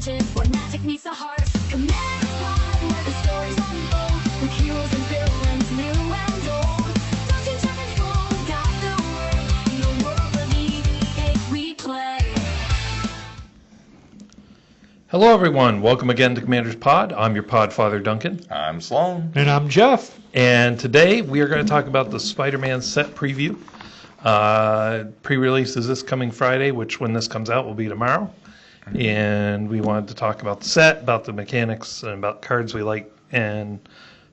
legend where magic meets the heart. Command Squad, where the stories unfold, with heroes and villains new and old. Dungeon Jeff and Sloan got the word. In the world of EVA we play. Hello, everyone. Welcome again to Commander's Pod. I'm your pod father, Duncan. I'm Sloan. And I'm Jeff. And today we are going to talk about the Spider-Man set preview. Pre-release is this coming Friday, which when this comes out will be tomorrow. And we wanted to talk about the set, about the mechanics, and about cards we like. And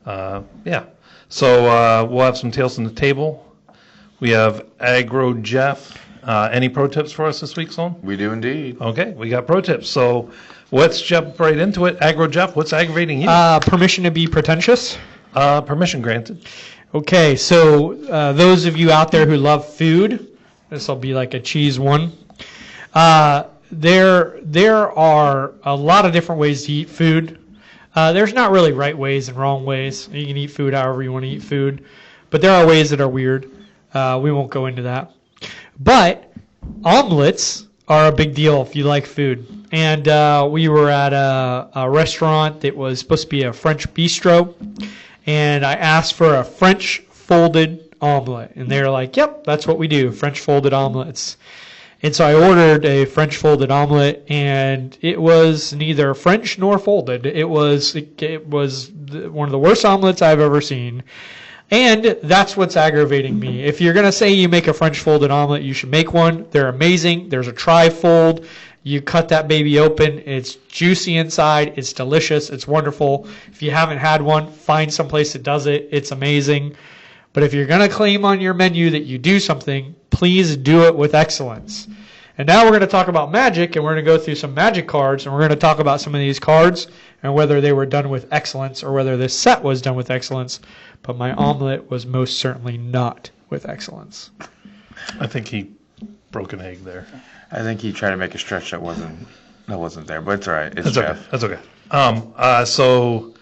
yeah. So we'll have some tales from the table. We have Aggro Jeff. Any pro tips for us this week, Sloan? We do indeed. Okay, we got pro tips. So let's jump right into it. Aggro Jeff, what's aggravating you? Permission to be pretentious. Permission granted. Okay, so those of you out there who love food, this will be like a cheese one. There are a lot of different ways to eat food. There's not really right ways and wrong ways. You can eat food however you want to eat food, but there are ways that are weird. We won't go into that. But omelets are a big deal if you like food. And we were at a restaurant that was supposed to be a French bistro, and I asked for a French folded omelet. And they were like, yep, that's what we do, French folded omelets. And so I ordered a French folded omelet, and it was neither French nor folded. It was one of the worst omelets I've ever seen. And that's what's aggravating me. If you're going to say you make a French folded omelet, you should make one. They're amazing. There's a tri-fold. You cut that baby open. It's juicy inside. It's delicious. It's wonderful. If you haven't had one, find someplace that does it. It's amazing. But if you're going to claim on your menu that you do something, please do it with excellence. And now we're going to talk about Magic, and we're going to go through some Magic cards, and we're going to talk about some of these cards and whether they were done with excellence or whether this set was done with excellence. But my omelet was most certainly not with excellence. I think he broke an egg there. I think he tried to make a stretch that wasn't there, but it's all right. It's That's Jeff. okay. That's okay. So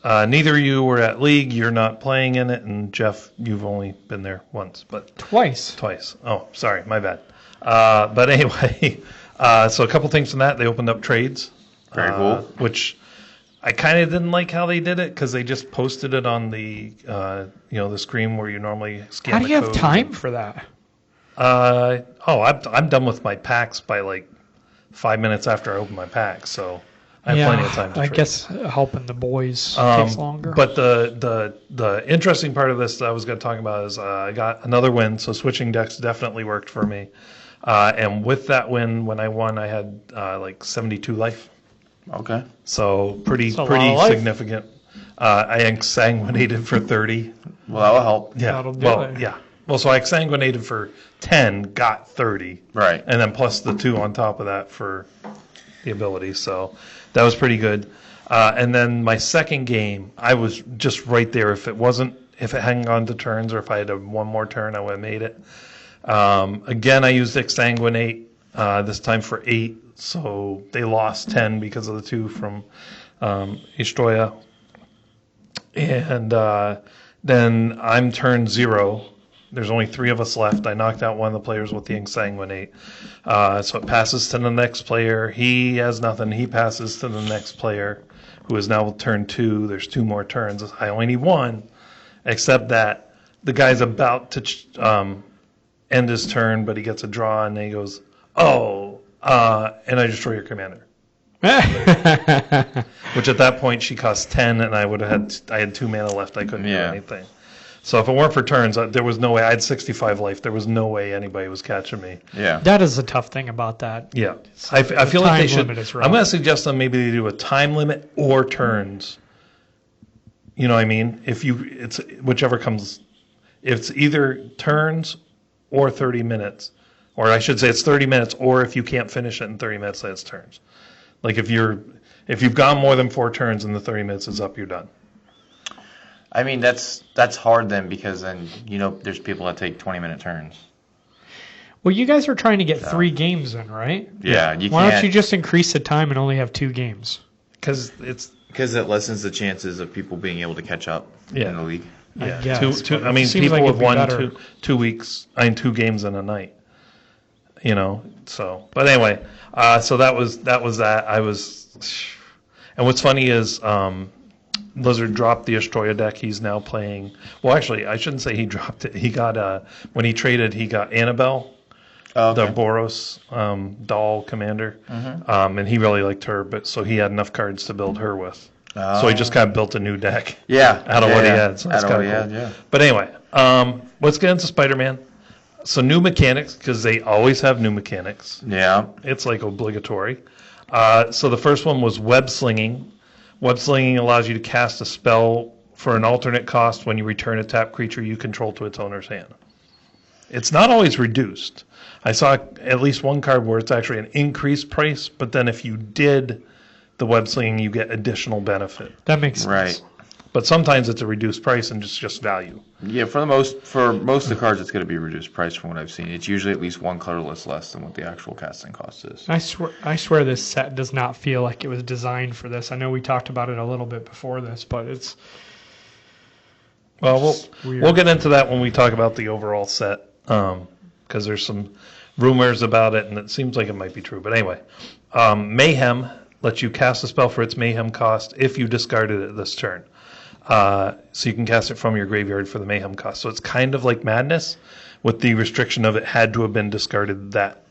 neither of you were at League. You're not playing in it, and Jeff, you've only been there once, but Twice. Oh, sorry, my bad. But anyway, so a couple things from that. They opened up trades. Very cool. Which I kind of didn't like how they did it because they just posted it on the the screen where you normally scan. How do you the have code. time for that? I'm done with my packs by like 5 minutes after I open my packs, so I have plenty of time to I trade. guess helping the boys takes longer. But the interesting part of this that I was going to talk about is I got another win, so switching decks definitely worked for me. And with that win, when I won, I had like 72 life. Okay. So pretty That's a lot of life. significant. I exsanguinated for 30. Well, that will help. Yeah. That'll do well, it. yeah. Well, so I exsanguinated for 10, got 30. Right. And then plus the 2 on top of that for the ability. So that was pretty good. And then my second game, I was just right there. If it hadn't gone to turns or if I had one more turn, I would have made it. Again, I used exsanguinate this time for 8. So they lost 10 because of the 2 from Istroya. And then I'm turn 0. There's only 3 of us left. I knocked out one of the players with the exsanguinate. So it passes to the next player. He has nothing. He passes to the next player, who is now turn 2. There's 2 more turns. I only need 1, except that the guy's about to end his turn, but he gets a draw, and then he goes, and I destroy your commander. Which at that point she cost 10, and I had 2 mana left. I couldn't do anything. So if it weren't for turns, there was no way. I had 65 life. There was no way anybody was catching me. Yeah. That is a tough thing about that. Yeah. I feel like they should. I'm going to suggest them maybe they do a time limit or turns. You know what I mean? It's whichever comes. It's either turns or 30 minutes. Or I should say it's 30 minutes, or if you can't finish it in 30 minutes, then it's turns. Like if you've gone more than 4 turns and the 30 minutes is up, you're done. I mean, that's hard then because then, there's people that take 20-minute turns. Well, you guys are trying to get 3 games in, right? Yeah. Why don't you just increase the time and only have 2 games? Because it lessens the chances of people being able to catch up in the league. Yeah. I guess, I mean, seems people like have it'd be won better. 2 weeks, 2 games in a night. you know. So, but anyway, so that was that. And what's funny is Lizard dropped the Astroya deck. He's now playing. Well, actually, I shouldn't say he dropped it. He got when he traded, he got Annabelle, the Boros doll commander, and he really liked her. But so he had enough cards to build her with. So he just kind of built a new deck. Out of what he had. So that's kind of cool. But anyway, let's get into Spider-Man. So new mechanics, because they always have new mechanics. Yeah. It's like obligatory. So the first one was web slinging. Web slinging allows you to cast a spell for an alternate cost when you return a tapped creature you control to its owner's hand. It's not always reduced. I saw at least one card where it's actually an increased price, but then if you did the web slinging, you get additional benefit. That makes sense. Right. But sometimes it's a reduced price and it's just value. Yeah, for most of the cards, it's going to be reduced price from what I've seen. It's usually at least one colorless less than what the actual casting cost is. I swear this set does not feel like it was designed for this. I know we talked about it a little bit before this, but it's Well, we'll get into that when we talk about the overall set, because there's some rumors about it, and it seems like it might be true. But anyway, Mayhem lets you cast a spell for its Mayhem cost if you discarded it this turn. So you can cast it from your graveyard for the Mayhem cost. So it's kind of like Madness, with the restriction of it had to have been discarded that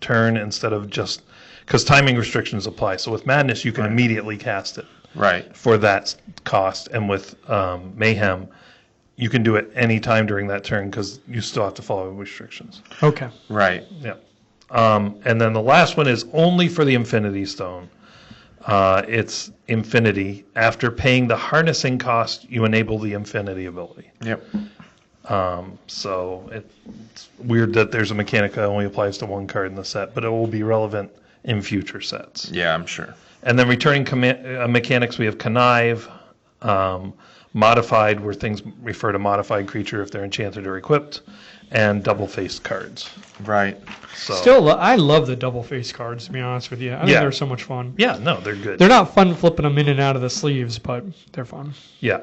turn instead of just... Because timing restrictions apply. So with Madness, you can immediately cast it for that cost. And with Mayhem, you can do it any time during that turn because you still have to follow restrictions. okay. Right. Yeah. And then the last one is only for the Infinity Stone. It's Infinity. After paying the harnessing cost, you enable the Infinity ability. Yep. So it's weird that there's a mechanic that only applies to one card in the set, but it will be relevant in future sets. Yeah, I'm sure. And then returning mechanics, we have Connive, Modified, where things refer to modified creature if they're enchanted or equipped, and double-faced cards. Right. So, Still, I love the double face cards, to be honest with you. I think they're so much fun. yeah, no, they're good. They're not fun flipping them in and out of the sleeves, but they're fun. Yeah.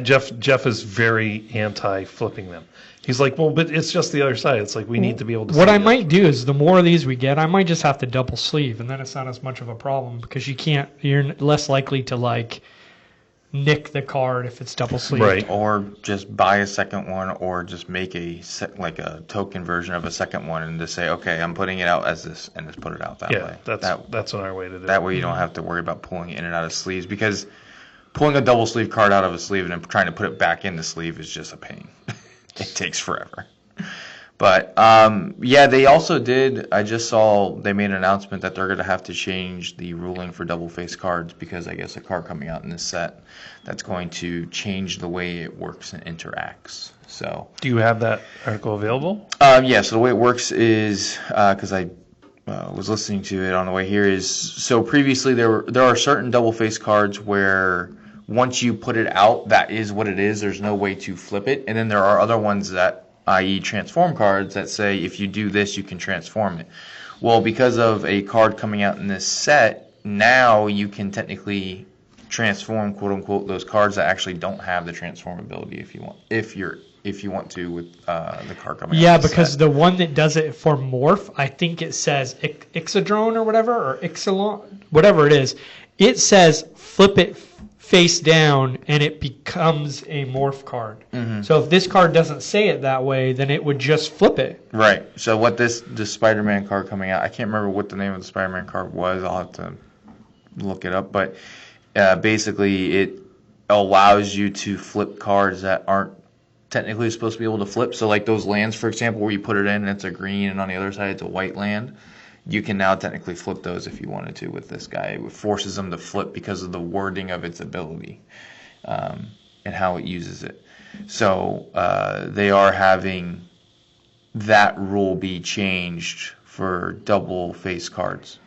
Jeff is very anti-flipping them. He's like, well, but it's just the other side. It's like we need to be able to What see I it. might do is the more of these we get, I might just have to double sleeve, and then it's not as much of a problem because you're less likely to like nick the card if it's double sleeve. Right. Or just buy a second one, or just make a token version of a second one, and just say, okay, I'm putting it out as this, and just put it out that way. That's another way to do it. That way you don't have to worry about pulling it in and out of sleeves, because pulling a double sleeve card out of a sleeve and then trying to put it back in the sleeve is just a pain. It takes forever. But yeah, they also did. I just saw they made an announcement that they're going to have to change the ruling for double face cards, because I guess a card coming out in this set that's going to change the way it works and interacts. So Do you have that article available? yeah. So the way it works is, because I was listening to it on the way here, is so previously there are certain double face cards where once you put it out, that is what it is. There's no way to flip it. And then there are other ones that, i.e. transform cards, that say if you do this, you can transform it. Well, because of a card coming out in this set, now you can technically transform, quote unquote, those cards that actually don't have the transform ability if you want to with the card coming out. Yeah, in this because set. the one that does it for Morph, I think it says Ixodrone or whatever, or Ixilon, whatever it is. It says flip it face down and it becomes a Morph card. Mm-hmm. So if this card doesn't say it that way, then it would just flip it. Right. So what the Spider-Man card coming out, I can't remember what the name of the Spider-Man card was. I'll have to look it up. But basically it allows you to flip cards that aren't technically supposed to be able to flip. So like those lands, for example, where you put it in and it's a green and on the other side it's a white land, you can now technically flip those if you wanted to with this guy. It forces them to flip because of the wording of its ability and how it uses it. So they are having that rule be changed for double face cards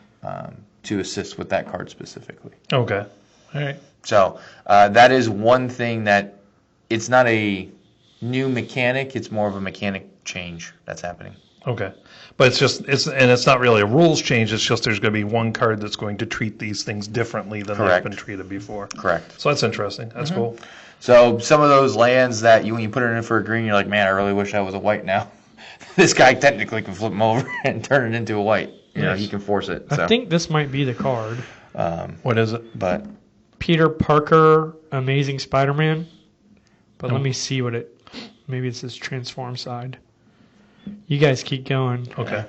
to assist with that card specifically. Okay. All right. So that is one thing that it's not a new mechanic. It's more of a mechanic change that's happening. Okay. But it's not really a rules change. It's just there's going to be one card that's going to treat these things differently than Correct. they've been treated before. Correct. So that's interesting. That's Mm-hmm. cool. So some of those lands that when you put it in for a green, you're like, man, I really wish I was a white now. this guy technically can flip him over and turn it into a white. You know, he can force it. So. I think this might be the card. What is it? But Peter Parker, Amazing Spider-Man. But let me see what it. Maybe it's his transform side. You guys keep going. Okay.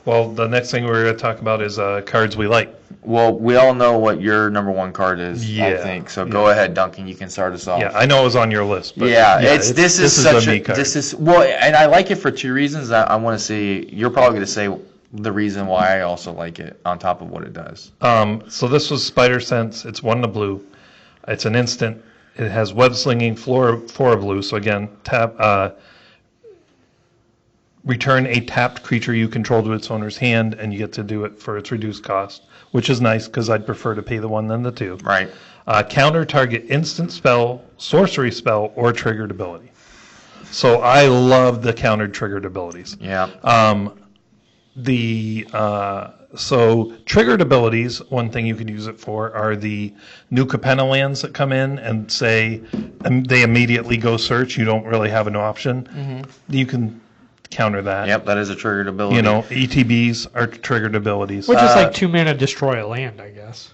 Well, the next thing we're going to talk about is cards we like. well, we all know what your number one card is. I Yeah. think so. Go ahead, Duncan. You can start us off. Yeah, I know it was on your list. But This is such a a me card. this is well, and I like it for two reasons. I want to see. You're probably going to say the reason why I also like it on top of what it does. So this was Spider Sense. It's 1 to blue. It's an instant. It has web slinging, 4 blue. So again, tap. Return a tapped creature you control to its owner's hand, and you get to do it for its reduced cost, which is nice because I'd prefer to pay the 1 than the 2. Right. Counter target instant spell, sorcery spell, or triggered ability. So I love the countered triggered abilities. Yeah. So triggered abilities, one thing you can use it for are the new Capenna lands that come in and say they immediately go search. You don't really have an option. Mm-hmm. You can counter that. Yep, that is a triggered ability. You know, ETBs are triggered abilities. Which is like 2 mana destroy a land, I guess.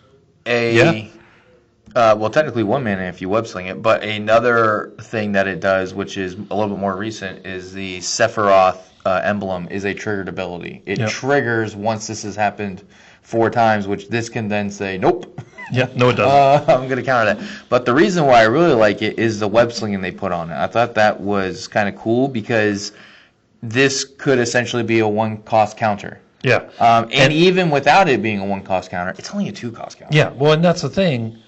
Well, technically 1 mana if you web sling it, but another thing that it does, which is a little bit more recent, is the Sephiroth emblem is a triggered ability. It triggers once this has happened 4 times, which this can then say, nope. Yeah, no, it doesn't. I'm going to counter that. But the reason why I really like it is the web slinging they put on it. I thought that was kind of cool because this could essentially be a 1-cost counter. Yeah. And even without it being a 1-cost counter, it's only a 2-cost counter. Yeah, well, and that's the thing.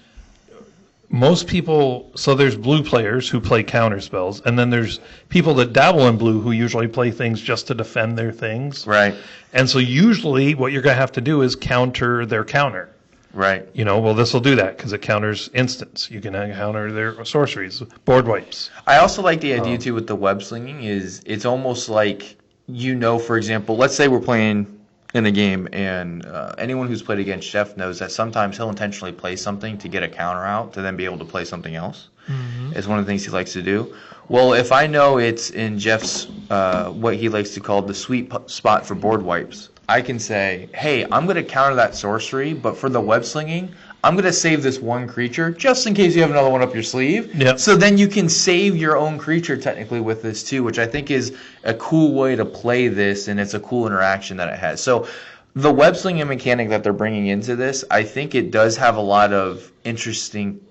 Most people, so there's blue players who play counter spells, and then there's people that dabble in blue who usually play things just to defend their things. Right. And so usually what you're going to have to do is counter their counter. Right. You know, well, this will do that because it counters instants. You can counter their sorceries, board wipes. I also like the idea, too, with the web slinging is it's almost like, for example, let's say we're playing in a game and anyone who's played against Jeff knows that sometimes he'll intentionally play something to get a counter out to then be able to play something else. Mm-hmm. It's one of the things he likes to do. Well, if I know it's in Jeff's, what he likes to call the sweet spot for board wipes, I can say, hey, I'm going to counter that sorcery, but for the web slinging, I'm going to save this 1 creature just in case you have another one up your sleeve. Yep. So then you can save your own creature technically with this too, which I think is a cool way to play this, and it's a cool interaction that it has. So the web slinging mechanic that they're bringing into this, I think it does have a lot of interesting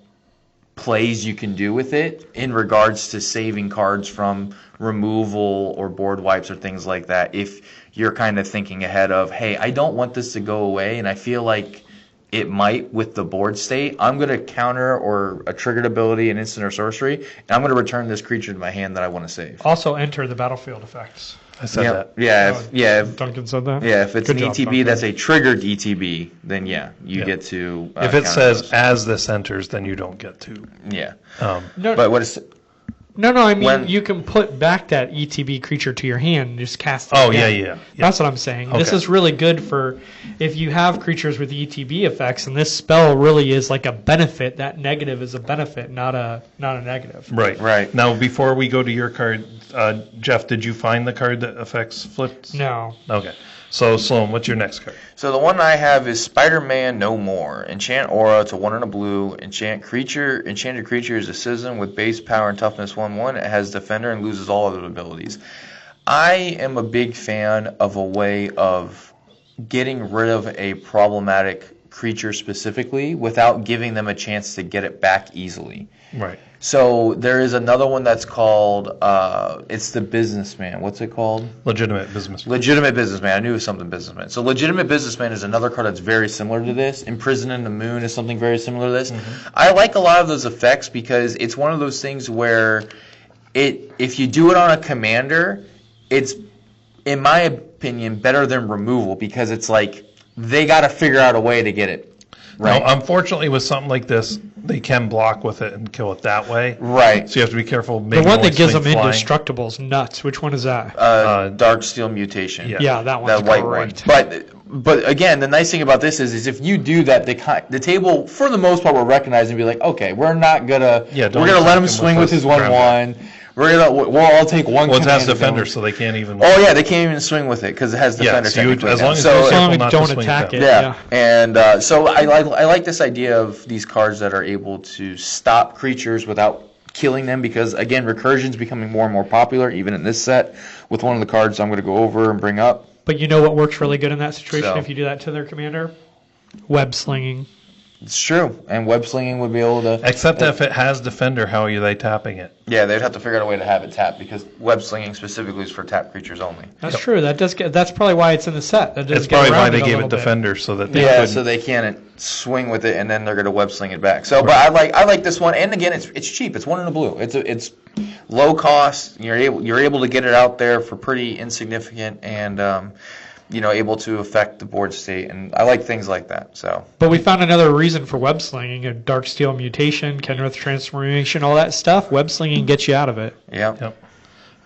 plays you can do with it in regards to saving cards from removal or board wipes or things like that. If you're kind of thinking ahead of, hey, I don't want this to go away, and I feel like it might with the board state, I'm going to counter or a triggered ability, an instant or sorcery, and I'm going to return this creature to my hand that I want to save. Also enter the battlefield effects. I said that. Yeah, if Duncan said that? Yeah, if it's Good an job, ETB Duncan. that's a triggered ETB, then you get to. If it counter says those. as this enters, then you don't get to. Yeah, No, but what is? no, I mean, when- you can put back that ETB creature to your hand and just cast it Oh, again. yeah. That's what I'm saying. This Okay. is really good for if you have creatures with ETB effects, and this spell really is like a benefit. That negative is a benefit, not a negative. Right. Now, before we go to your card, Jeff, did you find the card that affects flips? No. Okay. So, Sloan, what's your next card? So the one I have is Spider-Man No More. Enchant Aura to 1 and a blue. Enchanted creature is a citizen with base power and toughness 1/1. It has defender and loses all other abilities. I am a big fan of a way of getting rid of a problematic creature specifically without giving them a chance to get it back easily. Right. So there is another one that's called, it's the Businessman. What's it called? Legitimate business. Legitimate Businessman. I knew it was something Businessman. So Legitimate Businessman is another card that's very similar to this. Imprison in the Moon is something very similar to this. Mm-hmm. I like a lot of those effects because it's one of those things where if you do it on a commander, it's, in my opinion, better than removal because it's like they got to figure out a way to get it. Right. Now, unfortunately, with something like this, they can block with it and kill it that way. Right. So you have to be careful. The Maybe one that only gives them swing flying. indestructible is nuts. Which one is that? Dark Steel Mutation. Yeah. Yeah, that one's That white great. one. But again, the nice thing about this is if you do that, the table for the most part will recognize and be like, okay, we're not gonna Yeah, don't we're gonna let attack him him swing with with this his 1/1. we'll all take one. Well, it has command and defender, go. so they can't even. Oh yeah, they can't even swing with it because it has defender. so you, technically as now. long as So- you're As long careful as not don't to swing attack them. it. Yeah, and so I like this idea of these cards that are able to stop creatures without killing them because, again, recursion's becoming more and more popular, even in this set, with one of the cards I'm going to go over and bring up. But you know what works really good in that situation So- if you do that to their commander? Web slinging. It's true, and web slinging would be able to... Except if it has defender, how are they tapping it? Yeah, they'd have to figure out a way to have it tap because web slinging specifically is for tap creatures only. That's true. That's probably why it's in the set. That does It's get probably why around they a gave little it bit. defender so that they Yeah, couldn't. so they can't swing with it, and then they're going to web sling it back. So, but I like this one, and again, it's cheap. It's one in a blue. It's low cost. You're able to get it out there for pretty insignificant, and able to affect the board state. And I like things like that. So, But we found another reason for web slinging: a Darksteel mutation, Kenrith transformation, all that stuff. Web slinging gets you out of it. yeah. Yep.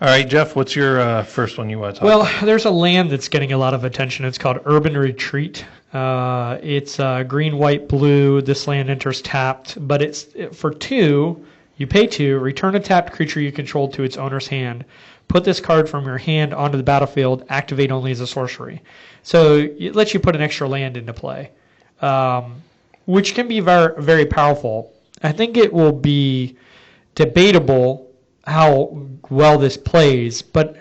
All right, Jeff, what's your first one you want to talk Well, about? there's a land that's getting a lot of attention. It's called Urban Retreat. It's green, white, blue. This land enters tapped, but it's for 2. You pay 2. Return a tapped creature you control to its owner's hand. Put this card from your hand onto the battlefield. Activate only as a sorcery. So it lets you put an extra land into play, which can be very, very powerful. I think it will be debatable how well this plays, but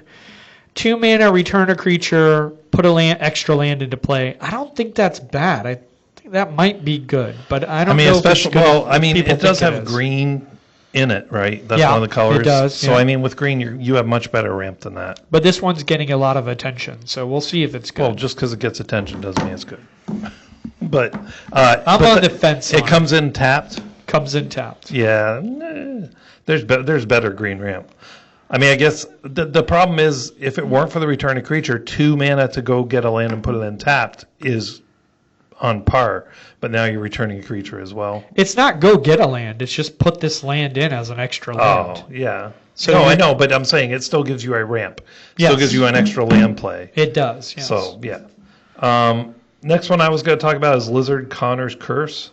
2 mana, return a creature, put a extra land into play. I don't think that's bad. I think that might be good, but I don't know. Especially, if it's good if people it does think have is. green in it, right? That's Yeah, one of the colors. it does, So, yeah. with green, you have much better ramp than that. But this one's getting a lot of attention, so we'll see if it's good. Well, just because it gets attention doesn't mean it's good. But I'm on the fence. It on comes in tapped. comes in tapped. Yeah, there's better green ramp. I guess the problem is if it weren't for the return of creature, 2 mana to go get a land and put it in tapped is on par. But now you're returning a creature as well. It's not go get a land. It's just put this land in as an extra land. Oh, yeah. So No, you- I know, but I'm saying it still gives you a ramp. Still Yes. gives you an extra land play. It does. Yes. So, yeah. Next one I was going to talk about is Lizard Connor's Curse.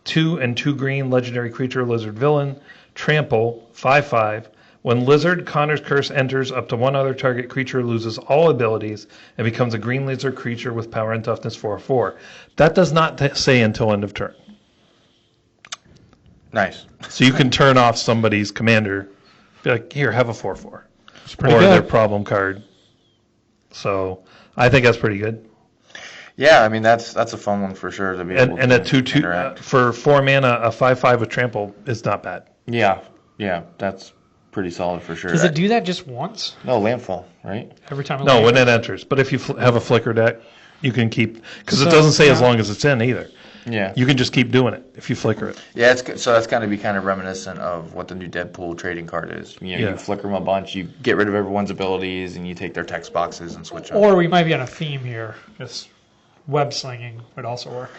2 and 2 green legendary creature, lizard villain. Trample, 5/5. When Lizard Connor's Curse enters, up to one other target creature loses all abilities and becomes a green lizard creature with power and toughness 4/4. That does not say until end of turn. Nice. So you can turn off somebody's commander, be like, here, have a 4/4. pretty Or good. their problem card. So I think that's pretty good. Yeah, that's a fun one for sure to be able And to a 2/2 interact. for 4 mana, a 5/5 with trample is not bad. Yeah, that's pretty solid for sure. Does it do that just once? No, landfall, right? Every time? No, when it enters. But if you have a flicker deck, you can keep, because it So, doesn't say as yeah. long as it's in either. Yeah. You can just keep doing it if you flicker it. Yeah, it's good. So that's going to be kind of reminiscent of what the new Deadpool trading card is. Yeah. You flicker them a bunch, you get rid of everyone's abilities, and you take their text boxes and switch them. Or we might be on a theme here. Just web slinging would also work.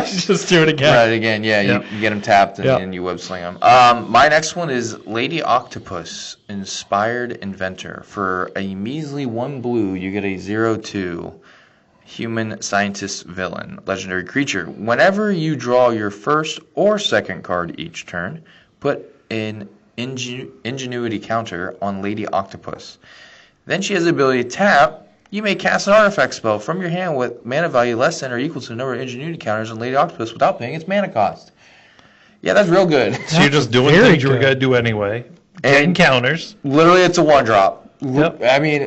Just do it again. Right, again, yeah, Yep. you get them tapped and, Yep. and you web sling them. My next one is Lady Octopus, Inspired Inventor. For a measly 1 blue, you get a 0/2 human scientist villain, legendary creature. Whenever you draw your first or second card each turn, put an ingenuity counter on Lady Octopus. Then she has the ability to tap. You may cast an artifact spell from your hand with mana value less than or equal to the number of ingenuity counters on Lady Octopus without paying its mana cost. Yeah, that's real good. So you're just doing very things you were good. going to do anyway. Getting And counters. literally, it's a 1-drop. Yep.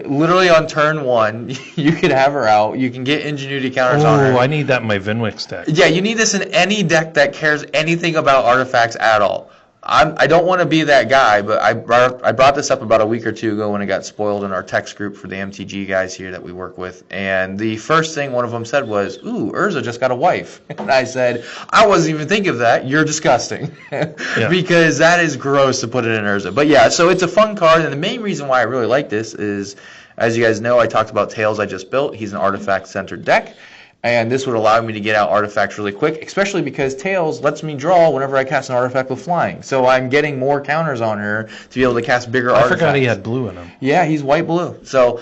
Literally on turn 1, you could have her out. You can get ingenuity counters on her. Oh, I need that in my Vinwix deck. Yeah, you need this in any deck that cares anything about artifacts at all. I don't want to be that guy, but I brought this up about a week or two ago when it got spoiled in our text group for the MTG guys here that we work with. And the first thing one of them said was, "Ooh, Urza just got a wife." And I said, "I wasn't even thinking of that. You're disgusting." Because that is gross to put it in Urza. But yeah, so it's a fun card. And the main reason why I really like this is, as you guys know, I talked about Tails I just built. He's an artifact-centered deck. And this would allow me to get out artifacts really quick, especially because Tails lets me draw whenever I cast an artifact with flying. So I'm getting more counters on her to be able to cast bigger I artifacts. forgot he had blue in him. Yeah, he's white-blue. So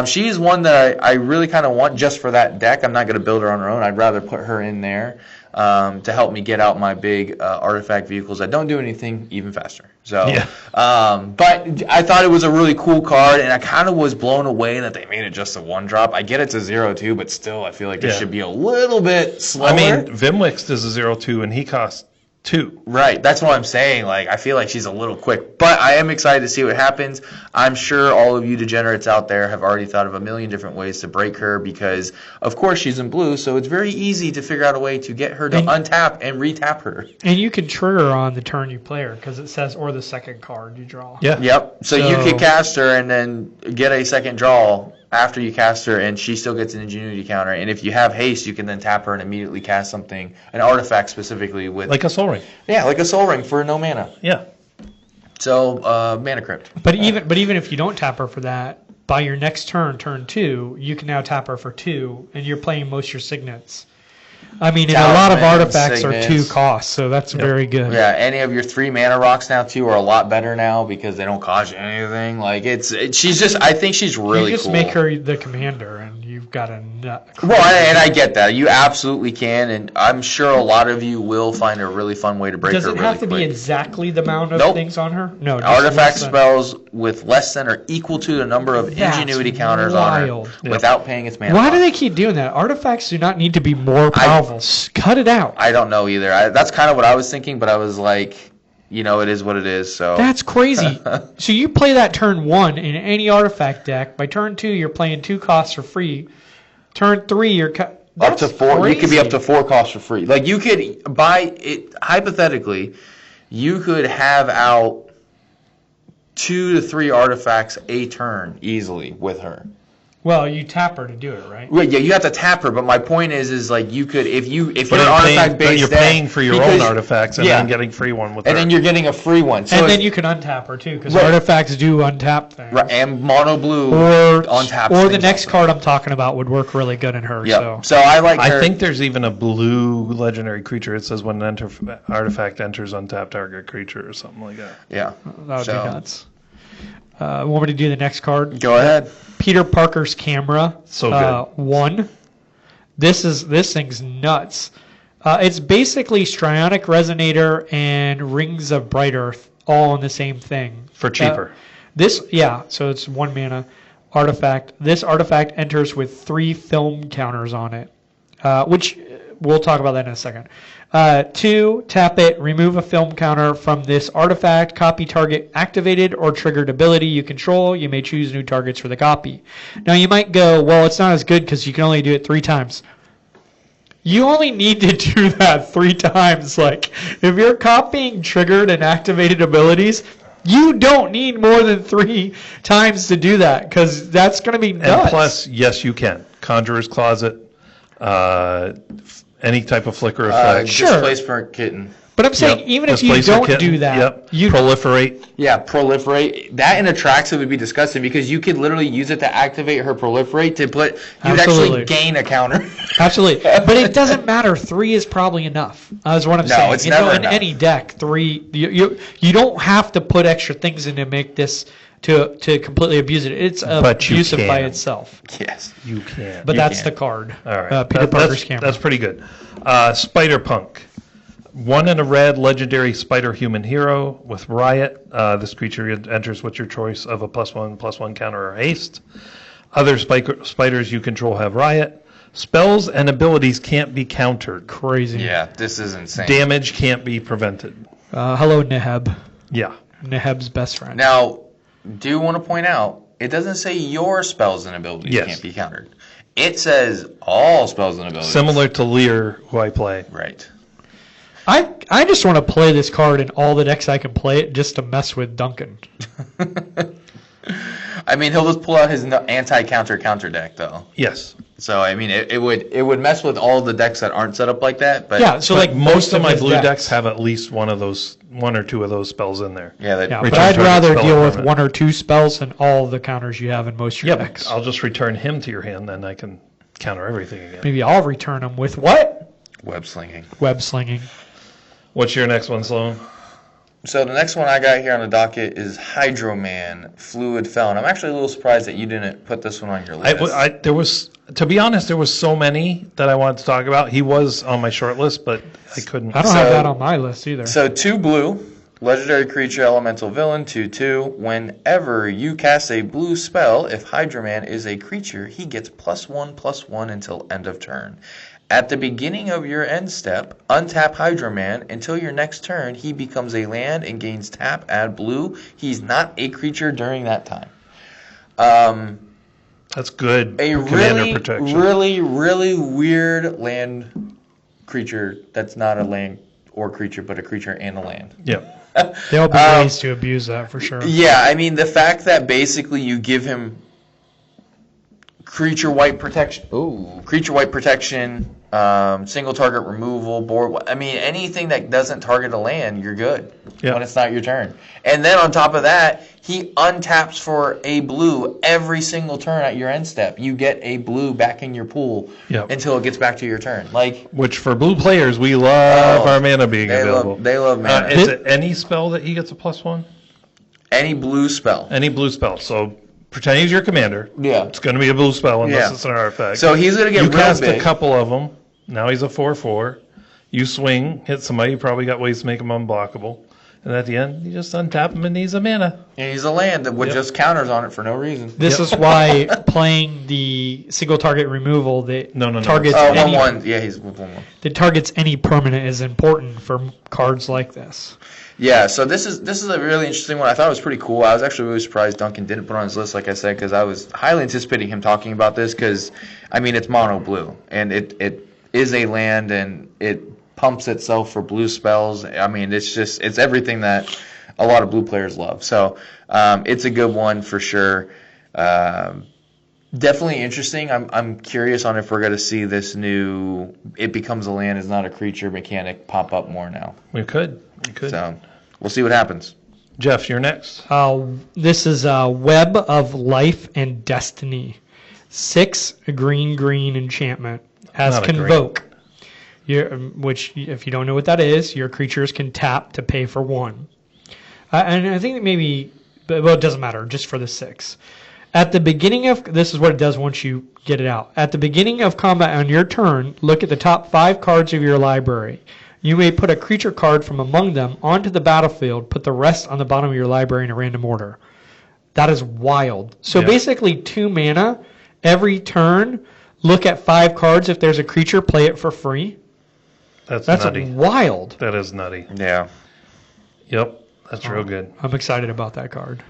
she's one that I really kind of want just for that deck. I'm not going to build her on her own. I'd rather put her in there. to help me get out my big artifact vehicles that don't do anything even faster. So, Yeah. but I thought it was a really cool card, and I kind of was blown away that they made it just a 1-drop. I get it's a 0-2, but still, I feel like it should be a little bit slower. I mean, Vimwix does a 0-2, and he costs 2. Right, that's what I'm saying. Like, I feel like she's a little quick, but I am excited to see what happens. I'm sure all of you degenerates out there have already thought of a million different ways to break her because, of course, she's in blue, so it's very easy to figure out a way to get her to untap and retap her. And you can trigger on the turn you play her because it says, or the second card you draw. Yeah. Yep, so you could cast her and then get a second draw after you cast her, and she still gets an ingenuity counter. And if you have haste, you can then tap her and immediately cast something, an artifact specifically with... Like a Soul Ring. Yeah, like a Soul Ring for no mana. Yeah. So, Mana Crypt. But even if you don't tap her for that, by your next turn, turn 2, you can now tap her for 2, and you're playing most of your signets. I mean, and a lot of Talismans, artifacts are 2 signets. costs, so that's very good. Yeah, any of your 3 mana rocks now too are a lot better now because they don't cost you anything. Like she's just, I think she's really you just cool. make her the commander, and you've got a nut. Well, and I get that. You absolutely can, and I'm sure a lot of you will find a really fun way to break Does her it really have to be quick. exactly the amount of Nope. things on her? No. Just Artifact less than- spells with less than or equal to the number of That's ingenuity counters wild. on her without paying its mana Why cost. do they keep doing that? Artifacts do not need to be more powerful. Cut it out. I don't know either. That's kind of what I was thinking, but I was like, it is what it is. So That's crazy. So you play that turn 1 in any artifact deck. By turn 2, you're playing 2 costs for free. Turn 3, you're up to 4. Crazy. You could be up to 4 costs for free. Like you could buy it hypothetically. You could have out 2 to 3 artifacts a turn easily with her. Well, you tap her to do it, right? Well, yeah, you have to tap her, but my point is like you could if you're an But artifact based you're paying for your own artifacts and yeah. then getting free one with and her. then you're getting a free one. So And if- then you can untap her too, because Right. artifacts do untap things. right, and mono blue Or on tap. the next card I'm talking about would work really good in her. Yeah. So So I like her. I think there's even a blue legendary creature. It says when an artifact enters untapped target creature or something like that. Yeah. that would So- be nuts. Want me to do the next card? Go ahead. Peter Parker's camera. So good. 1. This thing's nuts. It's basically Strionic Resonator and Rings of Bright Earth all in the same thing. For cheaper. So it's 1 mana artifact. This artifact enters with 3 film counters on it, which we'll talk about that in a second. 2, tap it, remove a film counter from this artifact, copy target activated or triggered ability you control. You may choose new targets for the copy. Now you might go, well, it's not as good because you can only do it 3 times. You only need to do that 3 times. Like, if you're copying triggered and activated abilities, you don't need more than 3 times to do that because that's going to be nuts. And plus, yes, you can. Conjurer's Closet, any type of flicker effect. Sure. Displacement kitten. But I'm saying, Yep. even if you Displacer don't kitten, do that, Yep. you Proliferate. Yeah, proliferate. That in Atraxa would be disgusting because you could literally use it to activate her proliferate to put. You'd Absolutely. actually gain a counter. absolutely. But it doesn't matter. 3 is probably enough. Is what I'm No, saying. it's never in enough. any deck, 3. You don't have to put extra things in to make this to completely abuse it. It's But you abusive by can. itself. Yes. You can. But You that's can. the card. All right. Peter Parker's that's, camera. That's pretty good. Spider Punk. 1 in a red legendary spider human hero with Riot. This creature enters with your choice of a +1/+1 counter or haste. Other spiders you control have Riot. Spells and abilities can't be countered. Crazy. Yeah, this is insane. Damage can't be prevented. Hello, Neheb. Yeah. Neheb's best friend. Now, do want to point out, it doesn't say your spells and abilities Yes. can't be countered. It says all spells and abilities. Similar to Lear, who I play. Right. I just want to play this card in all the decks I can play it just to mess with Duncan. I mean, he'll just pull out his anti-counter deck, though. Yes. So, I mean, it would mess with all the decks that aren't set up like that. But Yeah, so Like like most of my his blue decks have at least one or two of those spells in there. yeah, Yeah, but Return I'd target rather spell deal with permanent. 1 or 2 spells than all the counters you have in most of your Yeah, decks. I'll just return him to your hand, then I can counter everything again. Maybe I'll return them with what? web slinging. Web slinging. What's your next one, Sloan? So the next one I got here on the docket is Hydro Man, Fluid Felon. I'm actually a little surprised that you didn't put this one on your list. There was To be honest, there was so many that I wanted to talk about. He was on my short list, but I couldn't. I don't have that on my list either. So 2 blue, legendary creature, elemental villain, 2/2. Whenever you cast a blue spell, if Hydra Man is a creature, he gets +1/+1 until end of turn. At the beginning of your end step, untap Hydra Man. Until your next turn, he becomes a land and gains tap, add blue. He's not a creature during that time. That's good. A commander protection. really weird land creature that's not a land or creature, but a creature and a land. Yeah. There'll be ways to abuse that for sure. Yeah, I mean, the fact that basically you give him creature white protection. Ooh. Creature white protection, single target removal, board. I mean, anything that doesn't target a land, you're good when it's not your turn. And then on top of that, he untaps for a blue every single turn at your end step. You get a blue back in your pool until it gets back to your turn. Which for blue players, we love our mana being available. They love mana. Is it any spell that he gets a +1? Any blue spell. Any blue spell. So pretend he's your commander. Yeah. It's going to be a blue spell unless it's an artifact. So he's going to get you real cast big. a couple of them. Now he's a 4/4. You swing, hit somebody. You probably got ways to make him unblockable. And at the end, you just untap him and he's a mana. And he's a land that with just counters on it for no reason. This is why playing the single target removal that targets any 1/1. Yeah, he's 1/1. that targets any permanent is important for cards like this. Yeah, so this is a really interesting one. I thought it was pretty cool. I was actually really surprised Duncan didn't put it on his list, like I said, because I was highly anticipating him talking about this. Because I mean, it's mono blue, and it is a land, and it pumps itself for blue spells. I mean, it's everything that a lot of blue players love. So it's a good one for sure. Definitely interesting. I'm curious on if we're going to see this new "it becomes a land is not a creature" mechanic pop up more now. We could. So we'll see what happens. Jeff, you're next. This is Web of Life and Destiny. 6 green enchantment. Has Not a Convoke. Which, if you don't know what that is, your creatures can tap to pay for 1. And I think that maybe, well, it doesn't matter, just for the 6. At the beginning of, this is what it does once you get it out. At the beginning of combat on your turn, look at the top 5 cards of your library. You may put a creature card from among them onto the battlefield, put the rest on the bottom of your library in a random order. That is wild. So basically 2 mana, every turn, look at 5 cards. If there's a creature, play it for free. That's nutty. Wild. That is nutty. Yeah. Yep, that's real good. I'm excited about that card.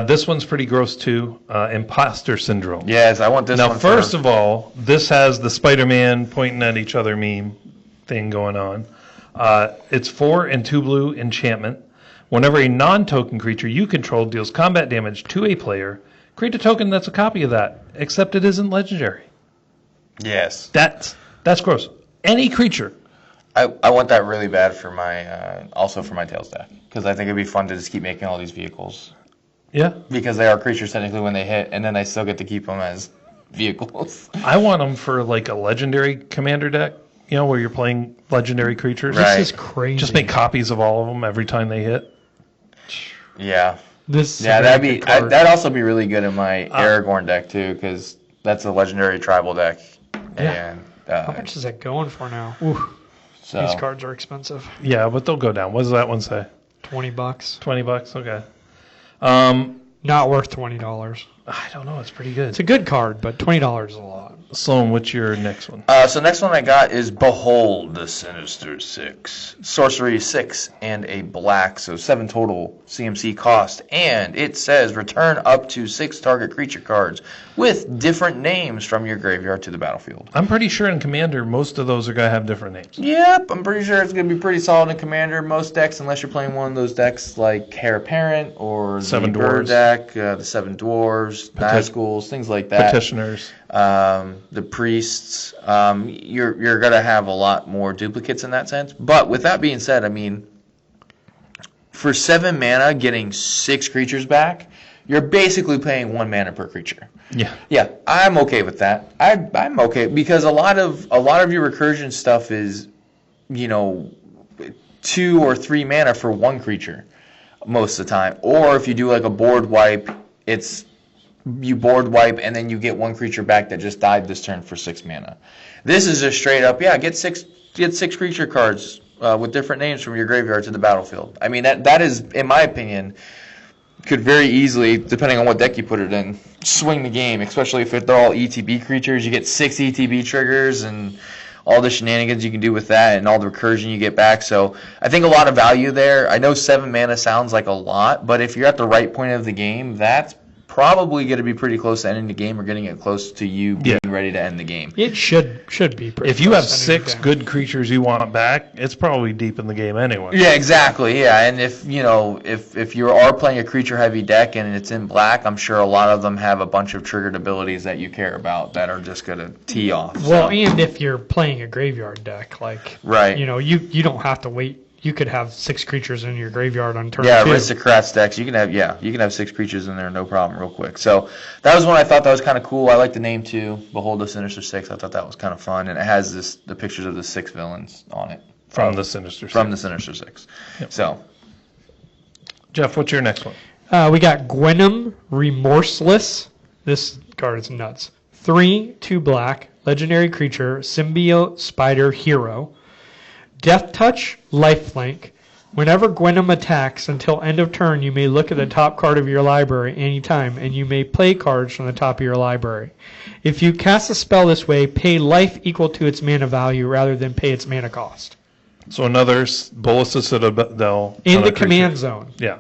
This one's pretty gross too. Imposter syndrome. Yes, I want this one. Now, first of all, this has the Spider-Man pointing at each other meme thing going on. It's 4 and 2 blue enchantment. Whenever a non-token creature you control deals combat damage to a player, create a token that's a copy of that, except it isn't legendary. Yes. That's gross. Any creature. I want that really bad for my also for my Tails deck, because I think it'd be fun to just keep making all these vehicles. Yeah. Because they are creatures technically when they hit, and then I still get to keep them as vehicles. I want them for like a legendary commander deck, where you're playing legendary creatures. Right. This is crazy. Just make copies of all of them every time they hit. Yeah. That'd also be really good in my Aragorn deck too, because that's a legendary tribal deck. Yeah. And how much is that going for now? Ooh, so these cards are expensive. Yeah, but they'll go down. What does that one say? $20. $20. Okay. Not worth $20. I don't know. It's pretty good. It's a good card, but $20 is a lot. Sloan, what's your next one? So next one I got is Behold the Sinister Six. Sorcery 6 and a black, so 7 total CMC cost. And it says return up to 6 target creature cards with different names from your graveyard to the battlefield. I'm pretty sure in Commander, most of those are going to have different names. Yep, I'm pretty sure it's going to be pretty solid in Commander. Most decks, unless you're playing one of those decks like Heir Apparent or the Seven Bird Dwarves. deck, the Seven Dwarves, Nazguls, things like that. Petitioners. The priests, you're going to have a lot more duplicates in that sense. But with that being said, I mean, for 7 mana, getting 6 creatures back, you're basically paying 1 mana per creature. Yeah. Yeah, I'm okay with that. I'm okay because a lot of your recursion stuff is, 2 or 3 mana for 1 creature most of the time. Or if you do like a board wipe, it's you board wipe, and then you get one creature back that just died this turn for 6 mana. This is just straight up, get six creature cards with different names from your graveyard to the battlefield. I mean, that is, in my opinion, could very easily, depending on what deck you put it in, swing the game, especially if they're all ETB creatures. You get 6 ETB triggers and all the shenanigans you can do with that and all the recursion you get back. So I think a lot of value there. I know 7 mana sounds like a lot, but if you're at the right point of the game, that's probably going to be pretty close to ending the game or getting it close to you being ready to end the game. It should be pretty If you have close to ending 6 the game. good creatures you want back, it's probably deep in the game anyway. Yeah, exactly. Yeah, and if you are playing a creature heavy deck and it's in black, I'm sure a lot of them have a bunch of triggered abilities that you care about that are just going to tee off. Well, so. and if you're playing a graveyard deck, like Right. you don't have to wait. You could have 6 creatures in your graveyard on turn 2. Aristocrats decks. You can have 6 creatures in there, no problem, real quick. So that was one I thought that was kind of cool. I like the name too. Behold the Sinister Six. I thought that was kind of fun, and it has the pictures of the 6 villains on it From the Sinister Six. From the Sinister Six. Yep. So, Jeff, what's your next one? We got Gwenom Remorseless. This card is nuts. 3, 2 black, legendary creature, symbiote spider hero. Death Touch, Lifelink. Whenever Gwenom attacks until end of turn, you may look at the top card of your library anytime, and you may play cards from the top of your library. If you cast a spell this way, pay life equal to its mana value rather than pay its mana cost. So another Bolus of Citadel. In on the a creature. command zone. Yeah,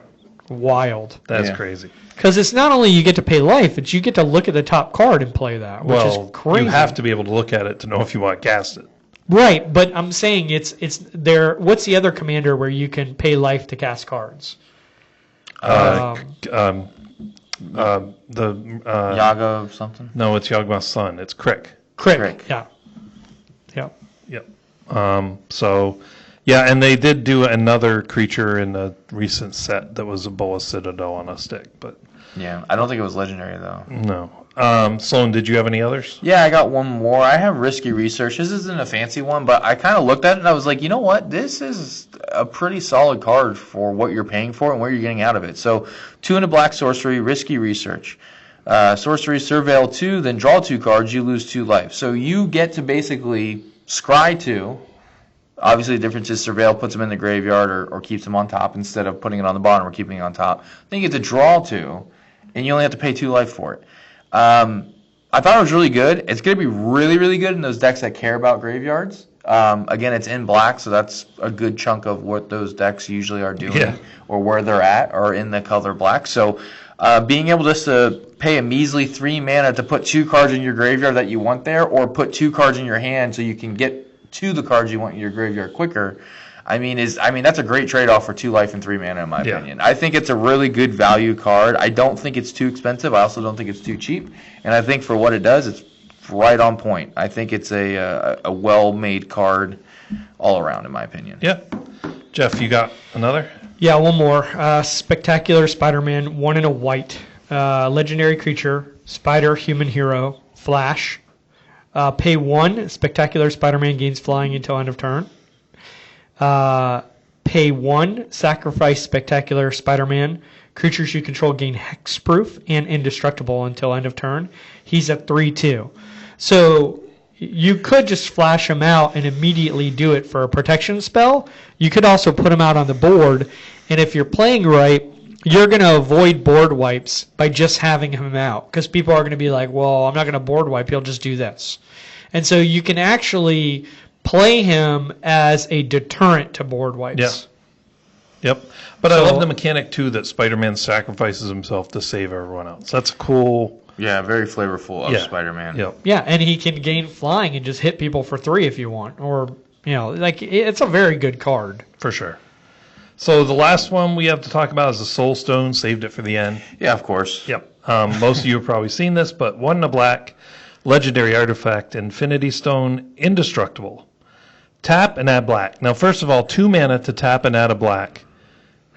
Wild. that's Yeah. crazy. Because it's not only you get to pay life, it's you get to look at the top card and play that, which is crazy. you have to be able to look at it to know if you want to cast it. Right, but I'm saying it's there. What's the other commander where you can pay life to cast cards? The Yaga something. no, it's Yawgmoth's son. It's Crick. Crick. Yeah. Yep. So, yeah, and they did do another creature in a recent set that was a Bolus Citadel on a stick, but Yeah, I don't think it was legendary though. no. Sloan, did you have any others? Yeah, I got one more. I have Risky Research. This isn't a fancy one, but I kind of looked at it and I was like, you know what? This is a pretty solid card for what you're paying for and what you're getting out of it. So, 2 and a black sorcery, Risky Research. Sorcery, Surveil 2, then draw 2 cards, you lose 2 life. So you get to basically scry 2. Obviously, the difference is Surveil puts them in the graveyard or keeps them on top instead of putting it on the bottom or keeping it on top. Then you get to draw 2, and you only have to pay 2 life for it. I thought it was really good. It's going to be really, really good in those decks that care about graveyards. Again, it's in black, so that's a good chunk of what those decks usually are doing or where they're at are in the color black. So being able just to pay a measly 3 mana to put 2 cards in your graveyard that you want there or put 2 cards in your hand so you can get to the cards you want in your graveyard quicker, I mean, that's a great trade-off for 2 life and 3 mana in my opinion. I think it's a really good value card. I don't think it's too expensive. I also don't think it's too cheap. And I think for what it does, it's right on point. I think it's a well-made card all around, in my opinion. Yeah. Jeff, you got another? Yeah, one more. Spectacular Spider-Man, 1 and a white. Legendary creature, spider, human hero, flash. Pay 1, Spectacular Spider-Man gains flying until end of turn. Pay 1, sacrifice Spectacular Spider-Man. Creatures you control gain hexproof and indestructible until end of turn. He's at 3/2. So you could just flash him out and immediately do it for a protection spell. You could also put him out on the board, and if you're playing right, you're going to avoid board wipes by just having him out. Because people are going to be like, well, I'm not going to board wipe, he'll just do this. And so you can actually play him as a deterrent to board wipes. Yeah. Yep. But I love the mechanic, too, that Spider-Man sacrifices himself to save everyone else. That's cool. Yeah, very flavorful of Spider-Man. Yep. Yeah, and he can gain flying and just hit people for 3 if you want. Or, it's a very good card. For sure. So the last one we have to talk about is the Soul Stone. Saved it for the end. Yeah, of course. Yep. Most of you have probably seen this, but 1 in a black, legendary artifact, Infinity Stone, indestructible. Tap and add black. Now, first of all, 2 mana to tap and add a black.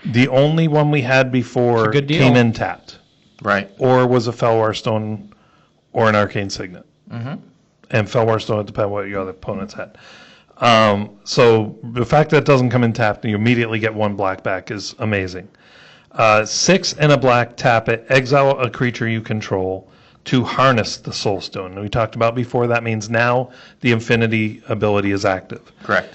The only one we had before good deal. came in tapped. Right. Or was a Felwar Stone or an Arcane Signet. Mm-hmm. And Felwar Stone, it depends what your other opponents had. So the fact that it doesn't come in tapped and you immediately get 1 black back is amazing. 6 and a black, tap it, exile a creature you control to harness the Soul Stone. We talked about before, that means now the Infinity ability is active. Correct.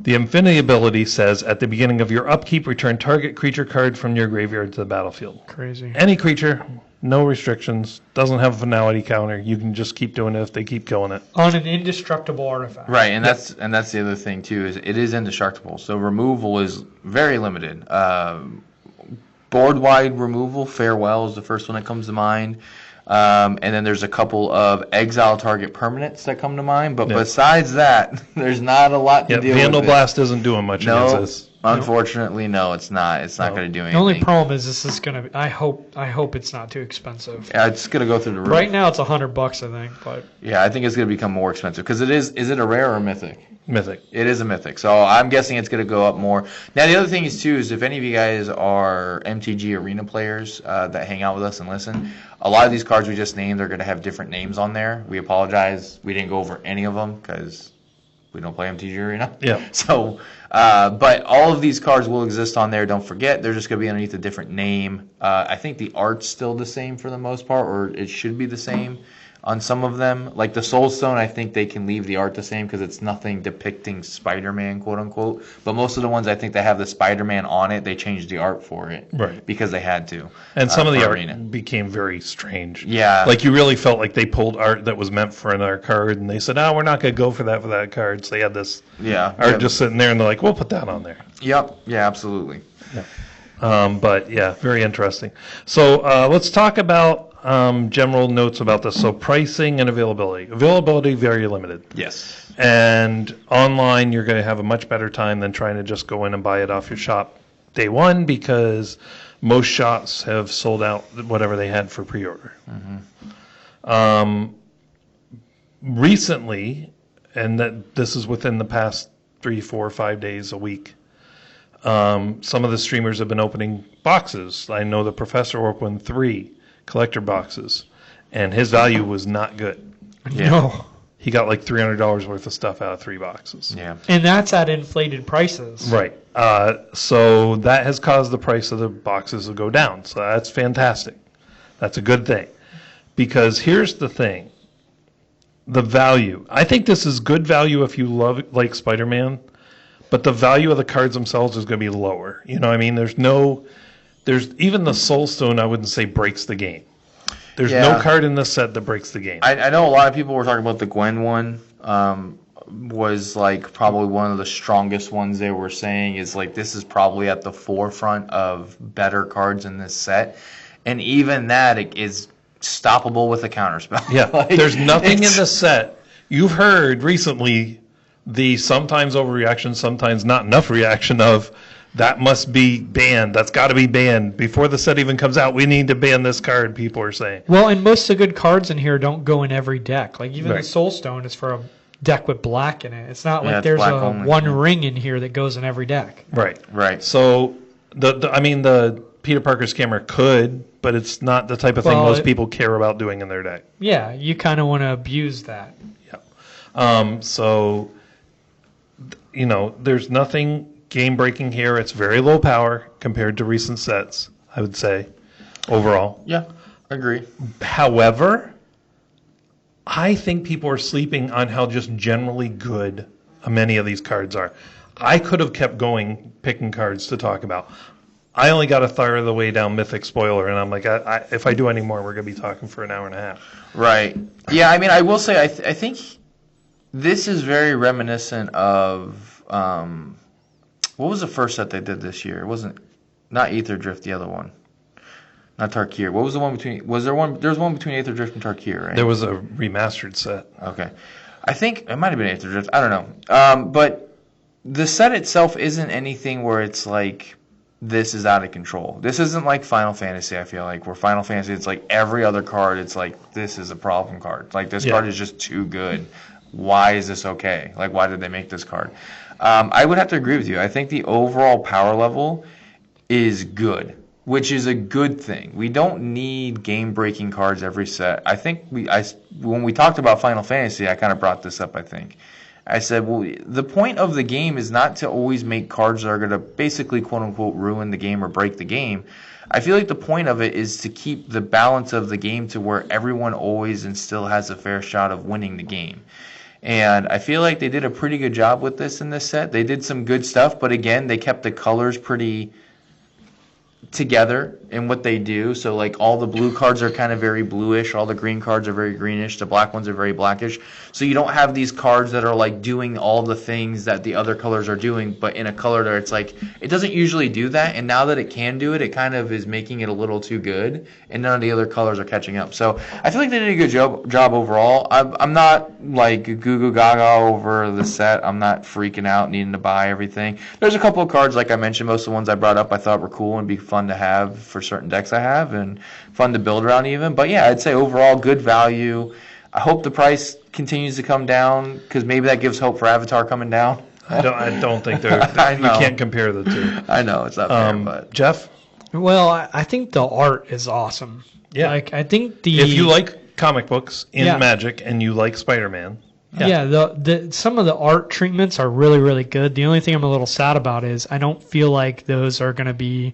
The Infinity ability says, at the beginning of your upkeep, return target creature card from your graveyard to the battlefield. Crazy. Any creature, no restrictions, doesn't have a finality counter. You can just keep doing it if they keep killing it. On an indestructible artifact. Right, and that's the other thing too, is it is indestructible. So removal is very limited. Board wide removal, Farewell is the first one that comes to mind. And then there's a couple of exile target permanents that come to mind. But besides that, there's not a lot to deal Vandal with. Blast isn't doing much against No, this. unfortunately, no, it's not. It's not going to do anything. The only problem is this is going to. I hope it's not too expensive. Yeah, it's going to go through the roof. Right now it's $100, I think. But Yeah, I think it's going to become more expensive because it is. Is it a rare or a mythic? Mythic. It is a mythic, so I'm guessing it's going to go up more. Now, the other thing is, too, is if any of you guys are MTG Arena players that hang out with us and listen, a lot of these cards we just named are going to have different names on there. We apologize. We didn't go over any of them because we don't play MTG Arena. Yeah. So, but all of these cards will exist on there. Don't forget, they're just going to be underneath a different name. I think the art's still the same for the most part, or it should be the same on some of them. Like the Soul Stone, I think they can leave the art the same because it's nothing depicting Spider-Man, quote unquote. But most of the ones I think that have the Spider-Man on it, they changed the art for it. Right. Because they had to. And some of the for art Arena. became very strange. Yeah. Like you really felt like they pulled art that was meant for another card, and they said, "Oh, we're not going to go for that card." So they had this art just sitting there, and they're like, "We'll put that on there." Yep. Yeah, absolutely. But yeah, very interesting. So let's talk about general notes about this. So pricing and availability. Availability, very limited. Yes. And online, you're going to have a much better time than trying to just go in and buy it off your shop day one, because most shops have sold out whatever they had for pre-order. Recently, and that this is within the past 3, 4, 5 days, a week, some of the streamers have been opening boxes. I know the professor opened 3 collector boxes, and his value was not good. Yeah. no. He got like $300 worth of stuff out of 3 boxes. Yeah. And that's at inflated prices. Right. So that has caused the price of the boxes to go down. So that's fantastic. That's a good thing. Because here's the thing. The value. I think this is good value if you like Spider-Man, but the value of the cards themselves is going to be lower. You know what I mean? There's even the Soul Stone, I wouldn't say breaks the game. There's no card in this set that breaks the game. I know a lot of people were talking about the Gwen one. Was like probably one of the strongest ones they were saying is like this is probably at the forefront of better cards in this set. And even that is stoppable with a counterspell. Yeah, Like, there's nothing in the set. You've heard recently the sometimes overreaction, sometimes not enough reaction of that must be banned. That's got to be banned. Before the set even comes out, we need to ban this card, people are saying. Well, and most of the good cards in here don't go in every deck. Like even Right. the Soul Stone is for a deck with black in it. It's not Yeah, like it's there's black a only. one ring in here that goes in every deck. Right. Right. So, the Peter Parker's camera could, but it's not the type of thing Well, most people care about doing in their deck. Yeah, you kind of want to abuse that. So, there's nothing game-breaking here. It's very low power compared to recent sets, I would say, overall. Yeah, agree. However, I think people are sleeping on how just generally good many of these cards are. I could have kept going picking cards to talk about. I only got a third of the way down Mythic Spoiler, and I'm like, if I do any more, we're going to be talking for an hour and a half. Right. Yeah, I mean, I will say I think this is very reminiscent of what was the first set they did this year? It wasn't not Aether Drift, the other one. Not Tarkir. What was the one between? Was there one? There was one between Aether Drift and Tarkir, right? There was a remastered set. Okay. I think it might have been Aether Drift. I don't know. But the set itself isn't anything where it's like this is out of control. This isn't like Final Fantasy, I feel like, where Final Fantasy, it's like every other card, it's like this is a problem card. Like this card is just too good. Why is this okay? Like why did they make this card? I would have to agree with you. I think the overall power level is good, which is a good thing. We don't need game-breaking cards every set. I think when we talked about Final Fantasy, I kind of brought this up, I think. I said, well, the point of the game is not to always make cards that are going to basically, quote unquote, ruin the game or break the game. I feel like the point of it is to keep the balance of the game to where everyone always and still has a fair shot of winning the game. And I feel like they did a pretty good job with this in this set. They did some good stuff, but again, they kept the colors pretty together in what they do. So like all the blue cards are kind of very bluish, all the green cards are very greenish, the black ones are very blackish. So you don't have these cards that are like doing all the things that the other colors are doing, but in a color that it's like it doesn't usually do that, and now that it can do it, it kind of is making it a little too good, and none of the other colors are catching up. So I feel like they did a good job overall. I'm not like goo goo gaga over the set. I'm not freaking out needing to buy everything. There's a couple of cards, like I mentioned, most of the ones I brought up I thought were cool and be fun to have for certain decks I have, and fun to build around even. But yeah, I'd say overall good value. I hope the price continues to come down, because maybe that gives hope for Avatar coming down. I don't think they're you can't compare the two. I know it's not fair, but Jeff? Well, I think the art is awesome. Yeah. Like, I think If you like comic books in Yeah. Magic and you like Spider-Man, the some of the art treatments are really, really good. The only thing I'm a little sad about is I don't feel like those are going to be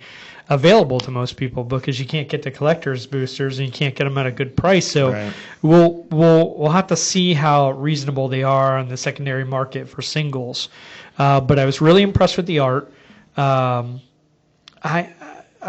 available to most people, because you can't get the collector's boosters and you can't get them at a good price. So Right. we'll have to see how reasonable they are on the secondary market for singles. But I was really impressed with the art.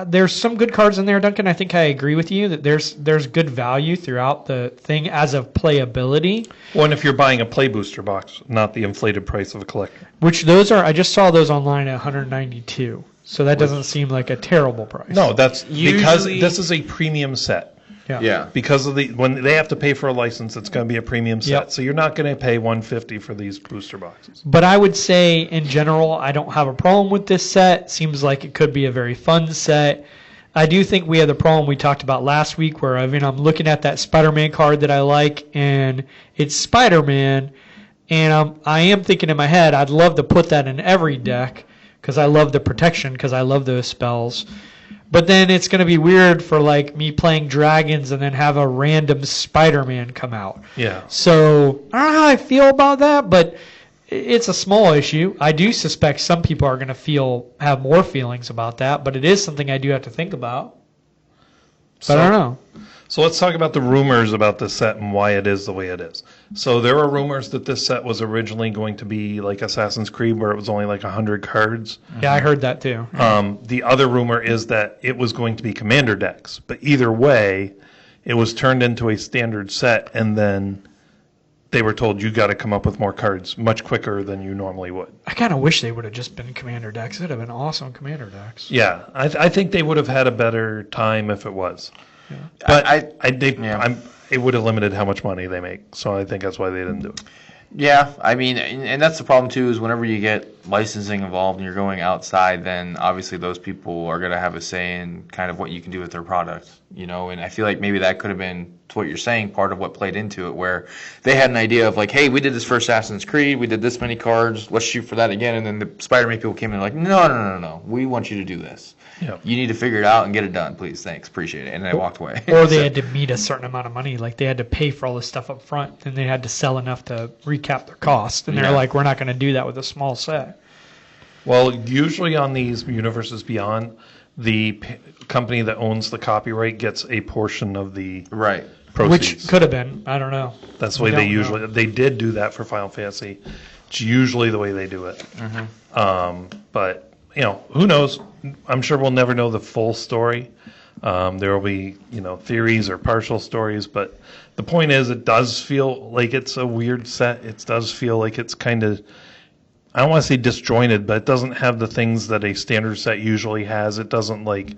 There's some good cards in there, Duncan. I think I agree with you that there's good value throughout the thing as of playability. well, and if you're buying a play booster box, not the inflated price of a collector. Which those are, I just saw those online at 192. So that doesn't seem like a terrible price. No, that's because Usually- this is a premium set. yeah. Because of when they have to pay for a license, it's going to be a premium set. Yep. So you're not going to pay $150 for these booster boxes. But I would say, in general, I don't have a problem with this set. Seems like it could be a very fun set. I do think we have the problem we talked about last week, where I'm looking at that Spider-Man card that I like, and it's Spider-Man, and I am thinking in my head, I'd love to put that in every deck, because I love the protection, because I love those spells. But then it's going to be weird for like me playing dragons and then have a random Spider-Man come out. Yeah. So I don't know how I feel about that, but it's a small issue. I do suspect some people are going to have more feelings about that, but it is something I do have to think about. But I don't know. So let's talk about the rumors about this set and why it is the way it is. So there are rumors that this set was originally going to be like Assassin's Creed, where it was only like 100 cards. Yeah, I heard that too. The other rumor is that it was going to be commander decks. But either way, it was turned into a standard set, and then they were told you got to come up with more cards much quicker than you normally would. I kind of wish they would have just been commander decks. It would have been awesome commander decks. Yeah, I think they would have had a better time if it was. But it would have limited how much money they make. So I think that's why they didn't do it. Yeah, I mean, and that's the problem too, is whenever you get licensing involved and you're going outside, then obviously those people are going to have a say in kind of what you can do with their product, and I feel like maybe that could have been, to what you're saying, part of what played into it, where they had an idea of like, hey, we did this for Assassin's Creed, we did this many cards, let's shoot for that again, and then the Spider-Man people came in and like, no, we want you to do this. Yeah. You need to figure it out and get it done, please, thanks, appreciate it, and I walked away. Or they had to meet a certain amount of money. Like they had to pay for all this stuff up front, and they had to sell enough to recap their cost. And they're Yeah. like, we're not going to do that with a small set. Well, usually on these Universes Beyond, the company that owns the copyright gets a portion of the Right. proceeds. Which could have been. I don't know. That's the way We they don't usually. know. They did do that for Final Fantasy. It's usually the way they do it. But who knows? I'm sure we'll never know the full story. There will be theories or partial stories, but the point is, it does feel like it's a weird set. It does feel like it's kind of, I don't want to say disjointed, but it doesn't have the things that a standard set usually has. It doesn't like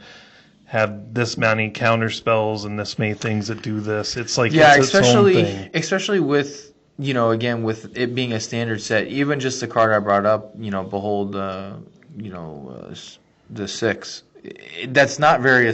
have this many counter spells and this many things that do this. It's like Yeah, it's its own thing. especially with again with it being a standard set. Even just the card I brought up, behold, the 6. That's not a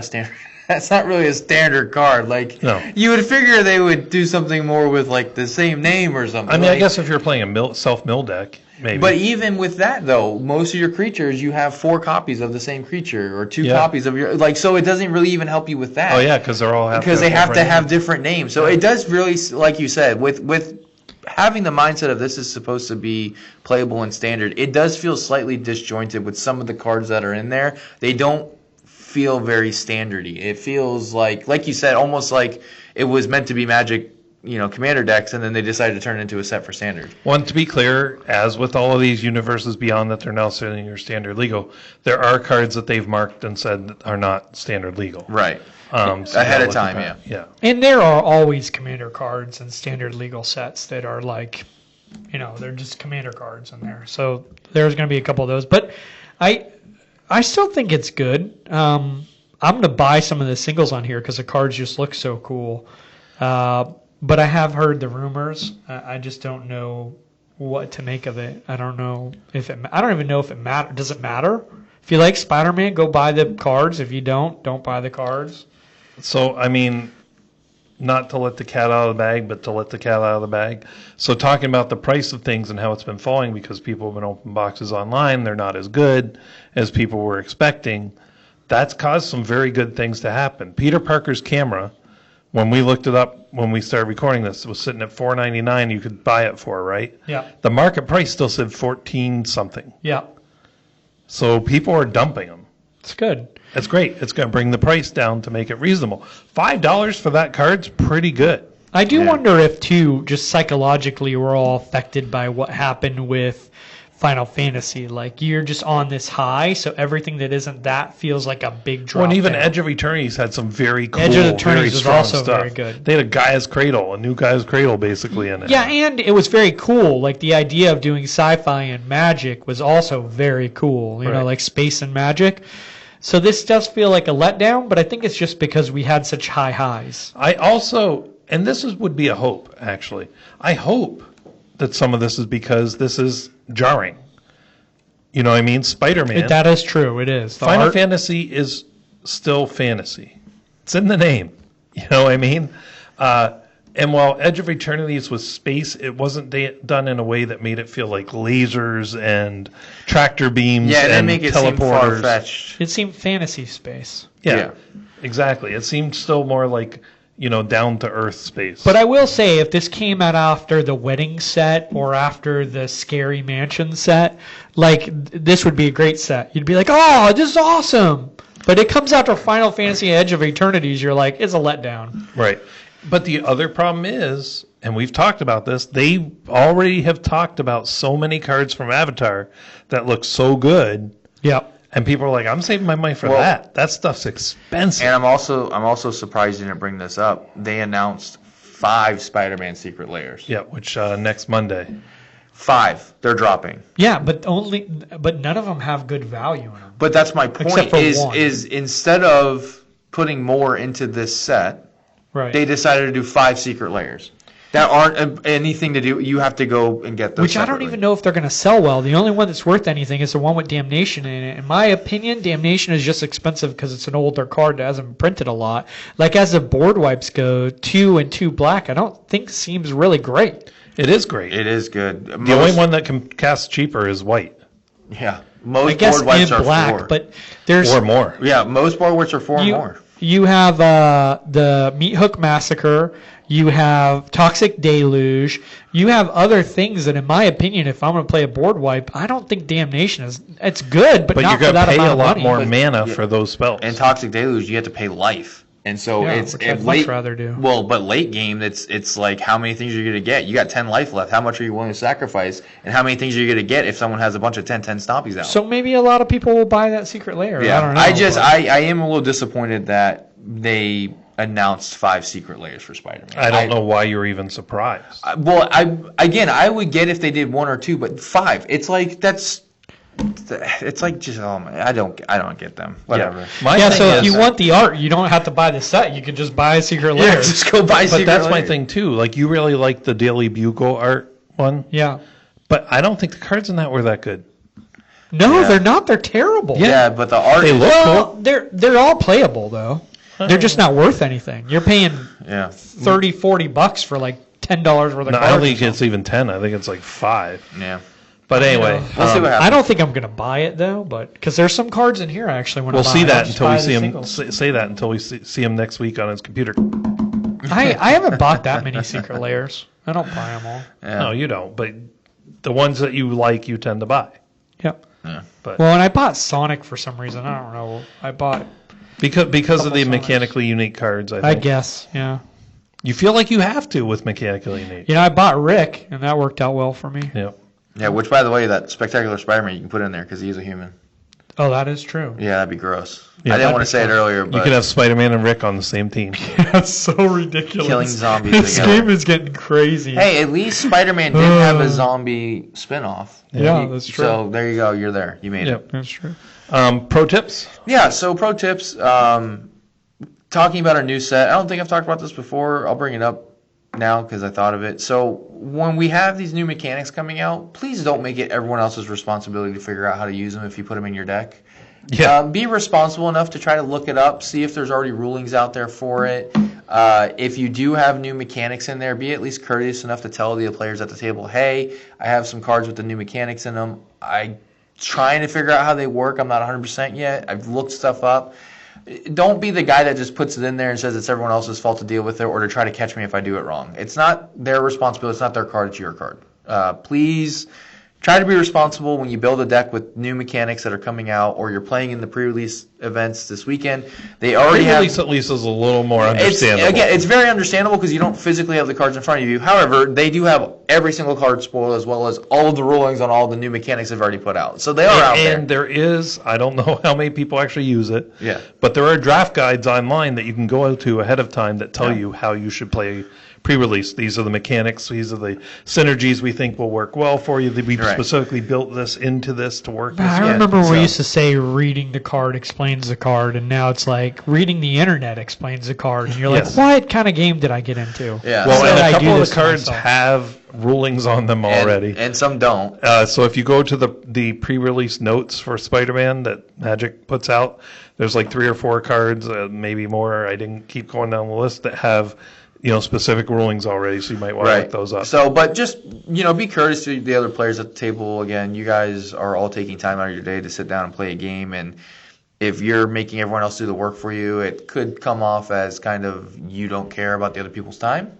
standard. That's not really a standard card. Like No. you would figure they would do something more with like the same name or something. I mean, I Like, guess if you're playing a self-mill deck, maybe. But even with that, though, most of your creatures, you have 4 copies of the same creature or 2 copies of your so it doesn't really even help you with that. Oh yeah, because they're all Because they have to have different names. So it does really, like you said, with having the mindset of this is supposed to be playable in standard, it does feel slightly disjointed with some of the cards that are in there. They don't feel very standardy. It feels like you said, almost like it was meant to be Magic, Commander decks, and then they decided to turn it into a set for standard. Well, to be clear, as with all of these universes beyond that they're now sitting your standard legal, there are cards that they've marked and said are not standard legal. Right. So Ahead yeah, of time, look at that. Yeah. And there are always commander cards and standard legal sets that are like, they're just commander cards in there. So there's going to be a couple of those. But I still think it's good. I'm going to buy some of the singles on here because the cards just look so cool. But I have heard the rumors. I just don't know what to make of it. I don't know if I don't even know if it matters. Does it matter? If you like Spider-Man, go buy the cards. If you don't buy the cards. So, I mean, not to let the cat out of the bag, but to let the cat out of the bag. So talking about the price of things and how it's been falling because people have been opening boxes online, they're not as good as people were expecting. That's caused some very good things to happen. Peter Parker's camera, when we looked it up when we started recording this, it was sitting at $4.99 you could buy it for, right? Yeah. The market price still said 14 something. Yeah. So people are dumping them. It's good. That's great. It's going to bring the price down to make it reasonable. $5 for that card's pretty good. I do wonder if, too, just psychologically we're all affected by what happened with Final Fantasy. Like, you're just on this high, so everything that isn't that feels like a big drop. Well, and even down. Edge of Eternity's had some very cool, Edge of Eternity's very was strong also stuff. very good. They had a Gaia's Cradle, a new Gaia's Cradle, basically, in it. Yeah, and it was very cool. Like, the idea of doing sci-fi and magic was also very cool. You know, Right. like space and magic. So this does feel like a letdown, but I think it's just because we had such high highs. I also, and would be a hope, actually. I hope that some of this is because this is jarring. You know what I mean? Spider-Man. That is true. It is. The Final art- Fantasy is still fantasy. It's in the name. You know what I mean? And while Edge of Eternity was space, it wasn't done in a way that made it feel like lasers and tractor beams Yeah, it didn't and make it seem teleporters. far-fetched. It seemed fantasy space. Yeah, exactly. It seemed still more like, down to earth space. But I will say, if this came out after the wedding set or after the scary mansion set, this would be a great set. You'd be like, oh, this is awesome. But it comes after Final Fantasy Edge of Eternities, you're like, it's a letdown. Right. But the other problem is, and we've talked about this, they already have talked about so many cards from Avatar that look so good. Yep. And people are like, I'm saving my money for that. That stuff's expensive. And I'm also surprised you didn't bring this up. They announced 5 Spider-Man secret layers. Yeah, which next Monday. 5. They're dropping. Yeah, but none of them have good value in them. But that's my point. Except for one. Is instead of putting more into this set, Right. they decided to do 5 secret layers that aren't anything to do. You have to go and get those. Which I don't even know if they're going to sell well. The only one that's worth anything is the one with Damnation in it. In my opinion, Damnation is just expensive because it's an older card that hasn't been printed a lot. Like, as the board wipes go, 2 and 2 black, I don't think seems really great. It is great. It is good. The only one that can cast cheaper is white. Yeah. Most I guess board wipes in are black, 4. but there's Or more. Yeah, most board wipes are 4 or more. You have the Meat Hook Massacre. You have Toxic Deluge. You have other things that, in my opinion, if I'm going to play a board wipe, I don't think Damnation is. It's good, but But not you're for going that to pay amount a of lot money. more But- mana for those spells. And Toxic Deluge, you have to pay life. And so Yeah, it's which I'd if much late, rather do. Well, but late game, it's like how many things you're going to get. You got 10 life left. How much are you willing to sacrifice? And how many things are you going to get if someone has a bunch of 10/10 stompies out? So maybe a lot of people will buy that secret layer. yeah, I don't know. I am a little disappointed that they announced 5 secret layers for Spider-Man. I don't know why you're even surprised. I would get if they did 1 or 2, but 5. It's like it's like just I don't get them. Whatever. My Yeah, thing so if is- you want the art, you don't have to buy the set. You can just buy a secret layer. Yeah, just go buy But secret that's my layers. thing, too. Like, you really like the Daily Bugle art one. Yeah. But I don't think the cards in that were that good. No, Yeah. they're not. They're terrible. Yeah, but the art. They look Well, cool. they're all playable though. They're just not worth anything. You're paying Yeah. 30, $40 for like $10 worth of No, cards. I don't think it's even 10. I think it's like 5. Yeah. But anyway, We'll see what happens. I don't think I'm gonna buy it though, but because there's some cards in here I actually want to we'll buy. see I'll that just until we buy the see him. singles. Say that until we see him next week on his computer. I haven't bought that many secret layers. I don't buy them all. Yeah. No, you don't. But the ones that you like, you tend to buy. Yep. Yeah. But Well, and I bought Sonic for some reason. I don't know. I bought. because of the Sonics. mechanically unique cards, I I think. guess. Yeah. You feel like you have to with mechanically unique. You know, I bought Rick, and that worked out well for me. Yeah. Yeah, which, by the way, that Spectacular Spider-Man you can put in there because he's a human. Oh, that is true. Yeah, that'd be gross. Yeah, I didn't that'd want be to say it fun. earlier, You but could have Spider-Man and Rick on the same team. That's so ridiculous. killing zombies This together. game is getting crazy. Hey, at least Spider-Man did have a zombie spin-off. Yeah, that's true. So there you go. You're there. You made Yeah. it. That's true. Pro tips? Yeah, so pro tips. Talking about our new set. I don't think I've talked about this before. I'll bring it up now because I thought of it. So when we have these new mechanics coming out, please don't make it everyone else's responsibility to figure out how to use them if you put them in your deck. Yeah. Be responsible enough to try to look it up, see if there's already rulings out there for it. If you do have new mechanics in there, be at least courteous enough to tell the players at the table, hey, I have some cards with the new mechanics in them. I'm trying to figure out how they work. I'm not 100% yet. I've looked stuff up. Don't be the guy that just puts it in there and says it's everyone else's fault to deal with it or to try to catch me if I do it wrong. It's not their responsibility. It's not their card. It's your card. Please try to be responsible when you build a deck with new mechanics that are coming out or you're playing in the pre-release events this weekend. They already have... Pre-release at least is a little more understandable. It's very understandable because you don't physically have the cards in front of you. However, they do have every single card spoiled as well as all of the rulings on all the new mechanics they've already put out. So they are out there. And there is, I don't know how many people actually use it, Yeah. but there are draft guides online that you can go to ahead of time that tell you how you should play pre-release. These are the mechanics. These are the synergies we think will work well for you. We Right. specifically built this into this to work. I This remember when so- we used to say reading the card explains the card, and now it's like reading the internet explains the card, and you're Yes. like, what kind of game did I get into? Yeah. Well, So and I a do couple of this the to cards myself. have rulings on them already. And some don't. So if you go to the pre-release notes for Spider-Man that Magic puts out, there's like 3 or 4 cards, maybe more. I didn't keep going down the list that have specific rulings already. So you might want to look those up. So, but just, be courteous to the other players at the table. Again, you guys are all taking time out of your day to sit down and play a game. And if you're making everyone else do the work for you, it could come off as kind of you don't care about the other people's time.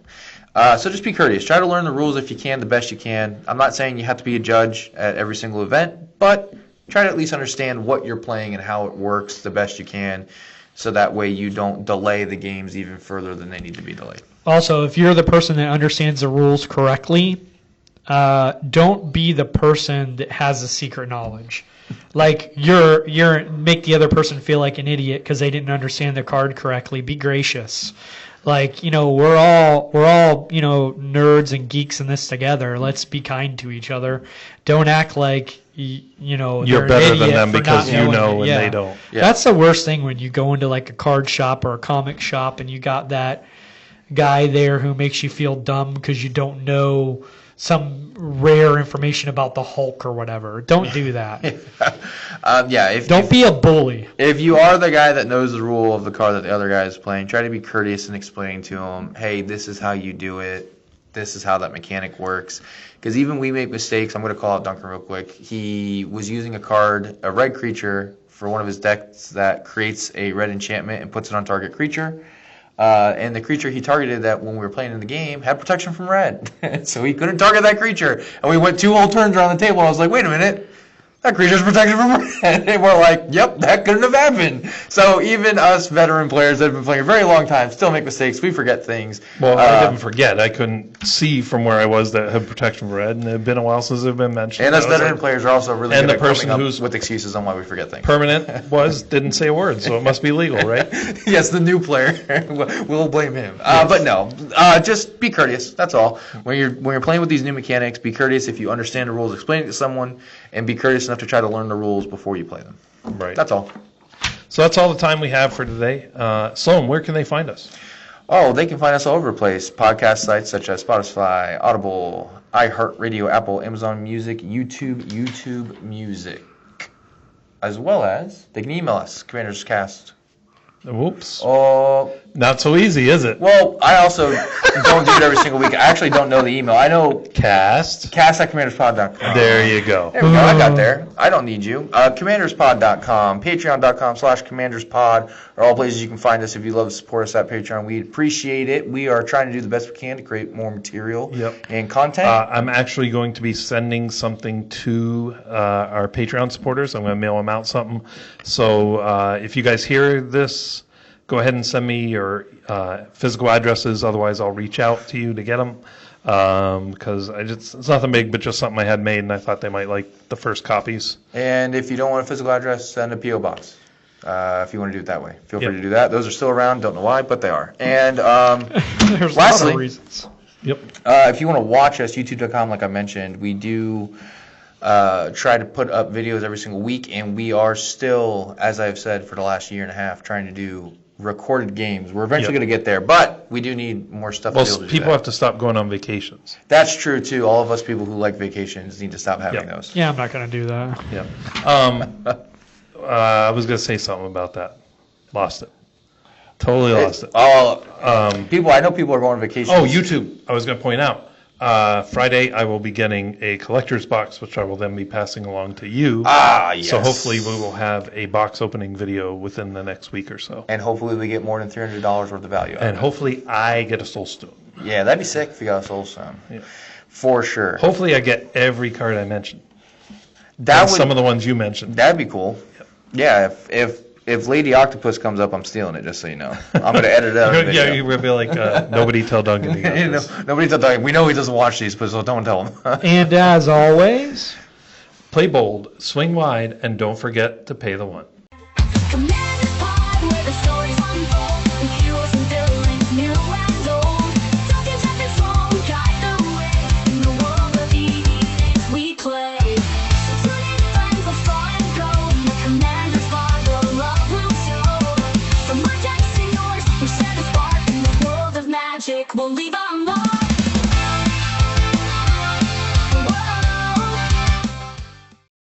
So just be courteous. Try to learn the rules if you can, the best you can. I'm not saying you have to be a judge at every single event, but try to at least understand what you're playing and how it works the best you can. So that way you don't delay the games even further than they need to be delayed. Also, if you're the person that understands the rules correctly, don't be the person that has the secret knowledge. Like you're make the other person feel like an idiot because they didn't understand the card correctly. Be gracious. Like, we're all nerds and geeks in this together. Let's be kind to each other. Don't act like You're they're an better than idiot them for because not you knowing know it. and Yeah. they don't. Yeah. That's the worst thing when you go into like a card shop or a comic shop and you got that guy there who makes you feel dumb because you don't know some rare information about the Hulk or whatever. Don't do that. Don't be a bully. If you are the guy that knows the rule of the card that the other guy is playing, try to be courteous in explaining to him, hey, this is how you do it. This is how that mechanic works. Because even we make mistakes. I'm going to call out Duncan real quick. He was using a red creature for one of his decks that creates a red enchantment and puts it on target creature. And the creature he targeted that when we were playing in the game had protection from red. So he couldn't target that creature. And we went 2 whole turns around the table. And I was like, wait a minute. That creature's protection from red. And we're like, yep, that couldn't have happened. So even us veteran players that have been playing a very long time still make mistakes. We forget things. Well, I didn't forget. I couldn't see from where I was that had protection for red, and it had been a while since they've been mentioned. And us I was veteran like, players are also really And good the at person coming up who's with excuses on why we forget things. permanent didn't say a word, so it must be legal, right? Yes, the new player. We'll blame him. But no, just be courteous. That's all. When you're playing with these new mechanics, be courteous. If you understand the rules, explain it to someone, and be courteous enough to try to learn the rules before you play them. Right. That's all. So that's all the time we have for today. Sloan, where can they find us? Oh, they can find us all over the place. Podcast sites such as Spotify, Audible, iHeartRadio, Apple, Amazon Music, YouTube Music. As well as, they can email us, commanderscast. Whoops. Oh, Not so easy, is it? Well, I also don't do it every single week. I actually don't know the email. I know Cast. cast@commanderspod.com. There you go. There we go. I got there. I don't need you. Commanderspod.com, patreon.com/commanderspod are all places you can find us if you love to support us at Patreon. We appreciate it. We are trying to do the best we can to create more material and content. I'm actually going to be sending something to our Patreon supporters. I'm going to mail them out something. So if you guys hear this, go ahead and send me your physical addresses. Otherwise, I'll reach out to you to get them. Because it's nothing big, but just something I had made, and I thought they might like the first copies. And if you don't want a physical address, send a P.O. box. If you want to do it that way, feel free to do that. Those are still around. Don't know why, but they are. And There's lastly, a lot of reasons. Yep. If you want to watch us, youtube.com, like I mentioned, we do try to put up videos every single week, and we are still, as I've said for the last year and a half, trying to do recorded games. We're eventually going to get there, but we do need more stuff to be able to do people that. have to stop going on vacations. That's true, too. All of us people who like vacations need to stop having those. Yeah, I'm not going to do that. Yeah. I was going to say something about that. Lost it. Totally lost it. I know people are going on vacation. Oh, YouTube. I was going to point out. Friday, I will be getting a collector's box, which I will then be passing along to you. Yes. So hopefully we will have a box opening video within the next week or so. And hopefully we get more than $300 worth of value out of And it. hopefully I get a Soul Stone. Yeah, that'd be sick if you got a Soul Stone. Yeah. For sure. Hopefully I get every card I mentioned. That And would, some of the ones you mentioned. That'd be cool. Yeah, if Lady Octopus comes up, I'm stealing it, just so you know. I'm going to edit it out of the video. Yeah, you will be like, nobody tell Duncan. He got this. Nobody tell Doug. We know he doesn't watch these, but so don't tell him. And as always, Play bold, swing wide, and don't forget to pay the one. Commander's Pod, where the stories unfold, with heroes and villains, new and old. Duncan, Jeff, and Sloan guide the way in the world of games we play. So tune in, friends, let's fly and go. In the Commander's Pod, the love will show. From our decks to yours, we're set a spark in the world of magic. We'll leave